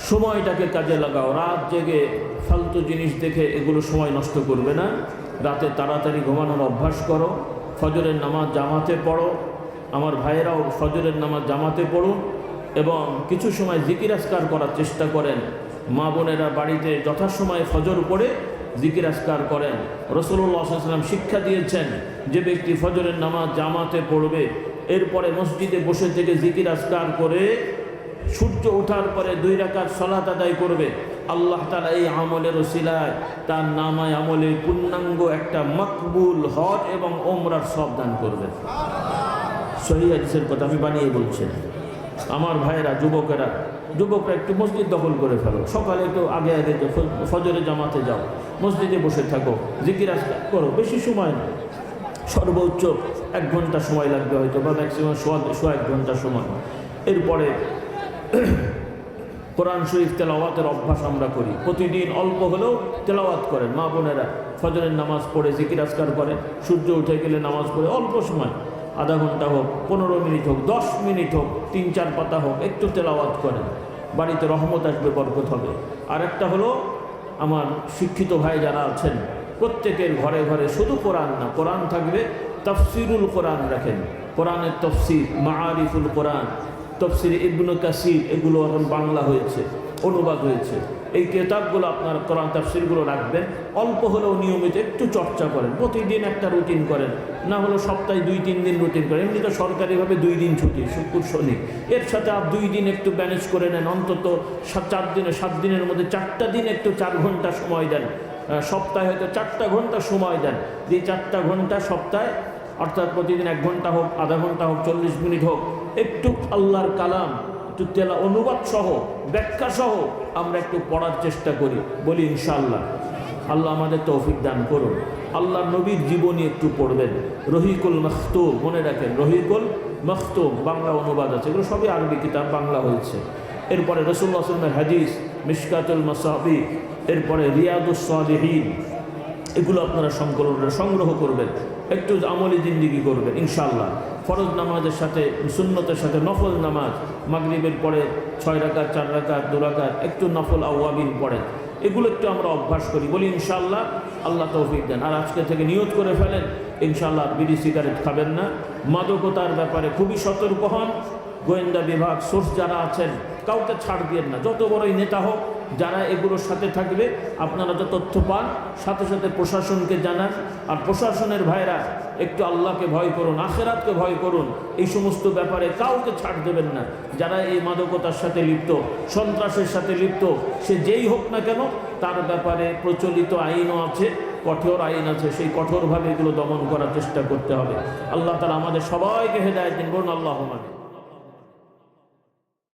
সময়টাকে কাজে লাগাও। রাত জেগে ফালতু জিনিস দেখে এগুলো সময় নষ্ট করবে না। রাতে তাড়াতাড়ি ঘুমানোর অভ্যাস করো। ফজরের নামাজ জামাতে পড়ো। আমার ভাইয়েরাও ফজরের নামাজ জামাতে পড়ুন এবং কিছু সময় জিকির আজকার করার চেষ্টা করেন। মা বোনেরা বাড়িতে যথাসময়ে ফজর পড়ে জিকির আজকার করেন। রাসূলুল্লাহ সাল্লাল্লাহু আলাইহি ওয়াসাল্লাম শিক্ষা দিয়েছেন, যে ব্যক্তি ফজরের নামাজ জামাতে পড়বে, এরপরে মসজিদে বসে থেকে জিকির আজকার করে সূর্য ওঠার পরে 2 রাকাত সালাত আদায় করবে, আল্লাহ তাআলা এই আমলের ওসিলায় তার নামায় আমলে পূর্ণাঙ্গ একটা মকবুল হজ এবং ওমরার সব দান করবেন। সহিহ হাদিসের কথা আমি বানিয়ে বলছি। আমার ভাইয়েরা, যুবকরা একটু মসজিদ দখল করে ফেলো, সকালে একটু আগে আগে ফজরে জামাতে যাও, মসজিদে বসে থাকো, জিকির আজকার করো, বেশি সময় না, সর্বোচ্চ 1 ঘন্টা সময় লাগবে হয়তো, বা ম্যাক্সিমাম সোয়া 1 ঘন্টা সময়। এরপরে কোরআন শরীফ তেলাওয়াতের অভ্যাস আমরা করি, প্রতিদিন অল্প হলেও তেলাওয়াত করেন মা বোনেরা, ফজরের নামাজ পড়ে জিকির আজকার করেন, সূর্য উঠে গেলে নামাজ পড়ে অল্প সময়, আধা ঘন্টা হোক, 15 মিনিট হোক, 10 মিনিট হোক, 3-4 পাতা হোক, একটু তেলাওয়াত করেন, বাড়িতে রহমত আসবে, বরকত হবে। আর একটা হলো, আমার শিক্ষিত ভাই যারা আছেন, প্রত্যেকের ঘরে ঘরে শুধু কোরআন না, কোরআন থাকবে, তাফসিরুল কোরআন রাখেন, কোরআনের তফসির, মাআরিফুল কোরআন, তফসির ইবনে কাসির, এগুলো এখন বাংলা হয়েছে, অনুবাদ হয়েছে। এই কিতাবগুলো আপনার কোরআন তাফসিরগুলো রাখবেন, অল্প হলেও নিয়মিত একটু চর্চা করেন, প্রতিদিন একটা রুটিন করেন, না হলো সপ্তাহে 2-3 দিন রুটিন করেন। এমনি তো সরকারিভাবে 2 দিন ছুটি, শুক্র শনি, এর সাথে আর 2 দিন একটু ম্যানেজ করে নেন, অন্তত 7 দিনের মধ্যে 4টা দিন একটু 4 ঘন্টা সময় দেন, সপ্তাহে হয়তো 4টা ঘন্টা সময় দেন। যে 4টা ঘন্টা সপ্তাহে, অর্থাৎ প্রতিদিন 1 ঘন্টা হোক, আধা ঘন্টা হোক, 40 মিনিট হোক, একটু আল্লাহর কালাম একটু অনুবাদ সহ, ব্যাখ্যা সহ আমরা একটু পড়ার চেষ্টা করি, বলি ইনশাআল্লাহ। আল্লাহ আমাদের তৌফিক দান করুন। আল্লাহ নবীর জীবনী একটু পড়বেন, রহিকুল মখতুম, মনে রাখেন, রহিকুল মখতুম বাংলা অনুবাদ আছে, এগুলো সবই আরবি কিতাব, বাংলা হয়েছে। এরপরে রাসূলুল্লাহ সাল্লাল্লাহু আলাইহি ওয়াসাল্লামের হাদিস, মিশকাতুল মাসাবি, এরপরে রিয়াদুস সালিহিন, এগুলো আপনারা সংগ্রহ করবেন, একটু আমলি জিন্দিগি করবেন ইনশাআল্লাহ। ফরজ নামাজের সাথে, সুন্নতের সাথে নফল নামাজ, মাগরিবের পরে 6 রাকাত, 4 রাকাত, 2 রাকাত, একটু নফল আওয়াবিন পড়েন, এগুলো একটু আমরা অভ্যাস করি, বলি ইনশাআল্লাহ। আল্লাহ তৌফিক দেন। আর আজকে থেকে নিয়ত করে ফেলেন ইনশাআল্লাহ বিড়ি সিগারেট খাবেন না। মাদকতার ব্যাপারে খুবই সতর্ক হন। গোয়েন্দা বিভাগ, সোর্স যারা আছেন, কাউকে ছাড় দিয়েন না, যত বড়ই নেতা হোক, যারা এগুলোর সাথে থাকবে আপনারা তো তথ্য পান, সাথে সাথে প্রশাসনকে জানান। আর প্রশাসনের ভাইরা একটু আল্লাহকে ভয় করুন, আখেরাতকে ভয় করুন, এই সমস্ত ব্যাপারে কাউকে ছাড় দেবেন না। যারা এই মাদকতার সাথে লিপ্ত, সন্ত্রাসের সাথে লিপ্ত, সে যেই হোক না কেন, তার ব্যাপারে প্রচলিত আইনও আছে, কঠোর আইন আছে, সেই কঠোরভাবে এগুলো দমন করার চেষ্টা করতে হবে। আল্লাহ তাআলা আমাদের সবাইকে হেদায়েত দিন, বলুন আল্লাহুম্মা আমিন।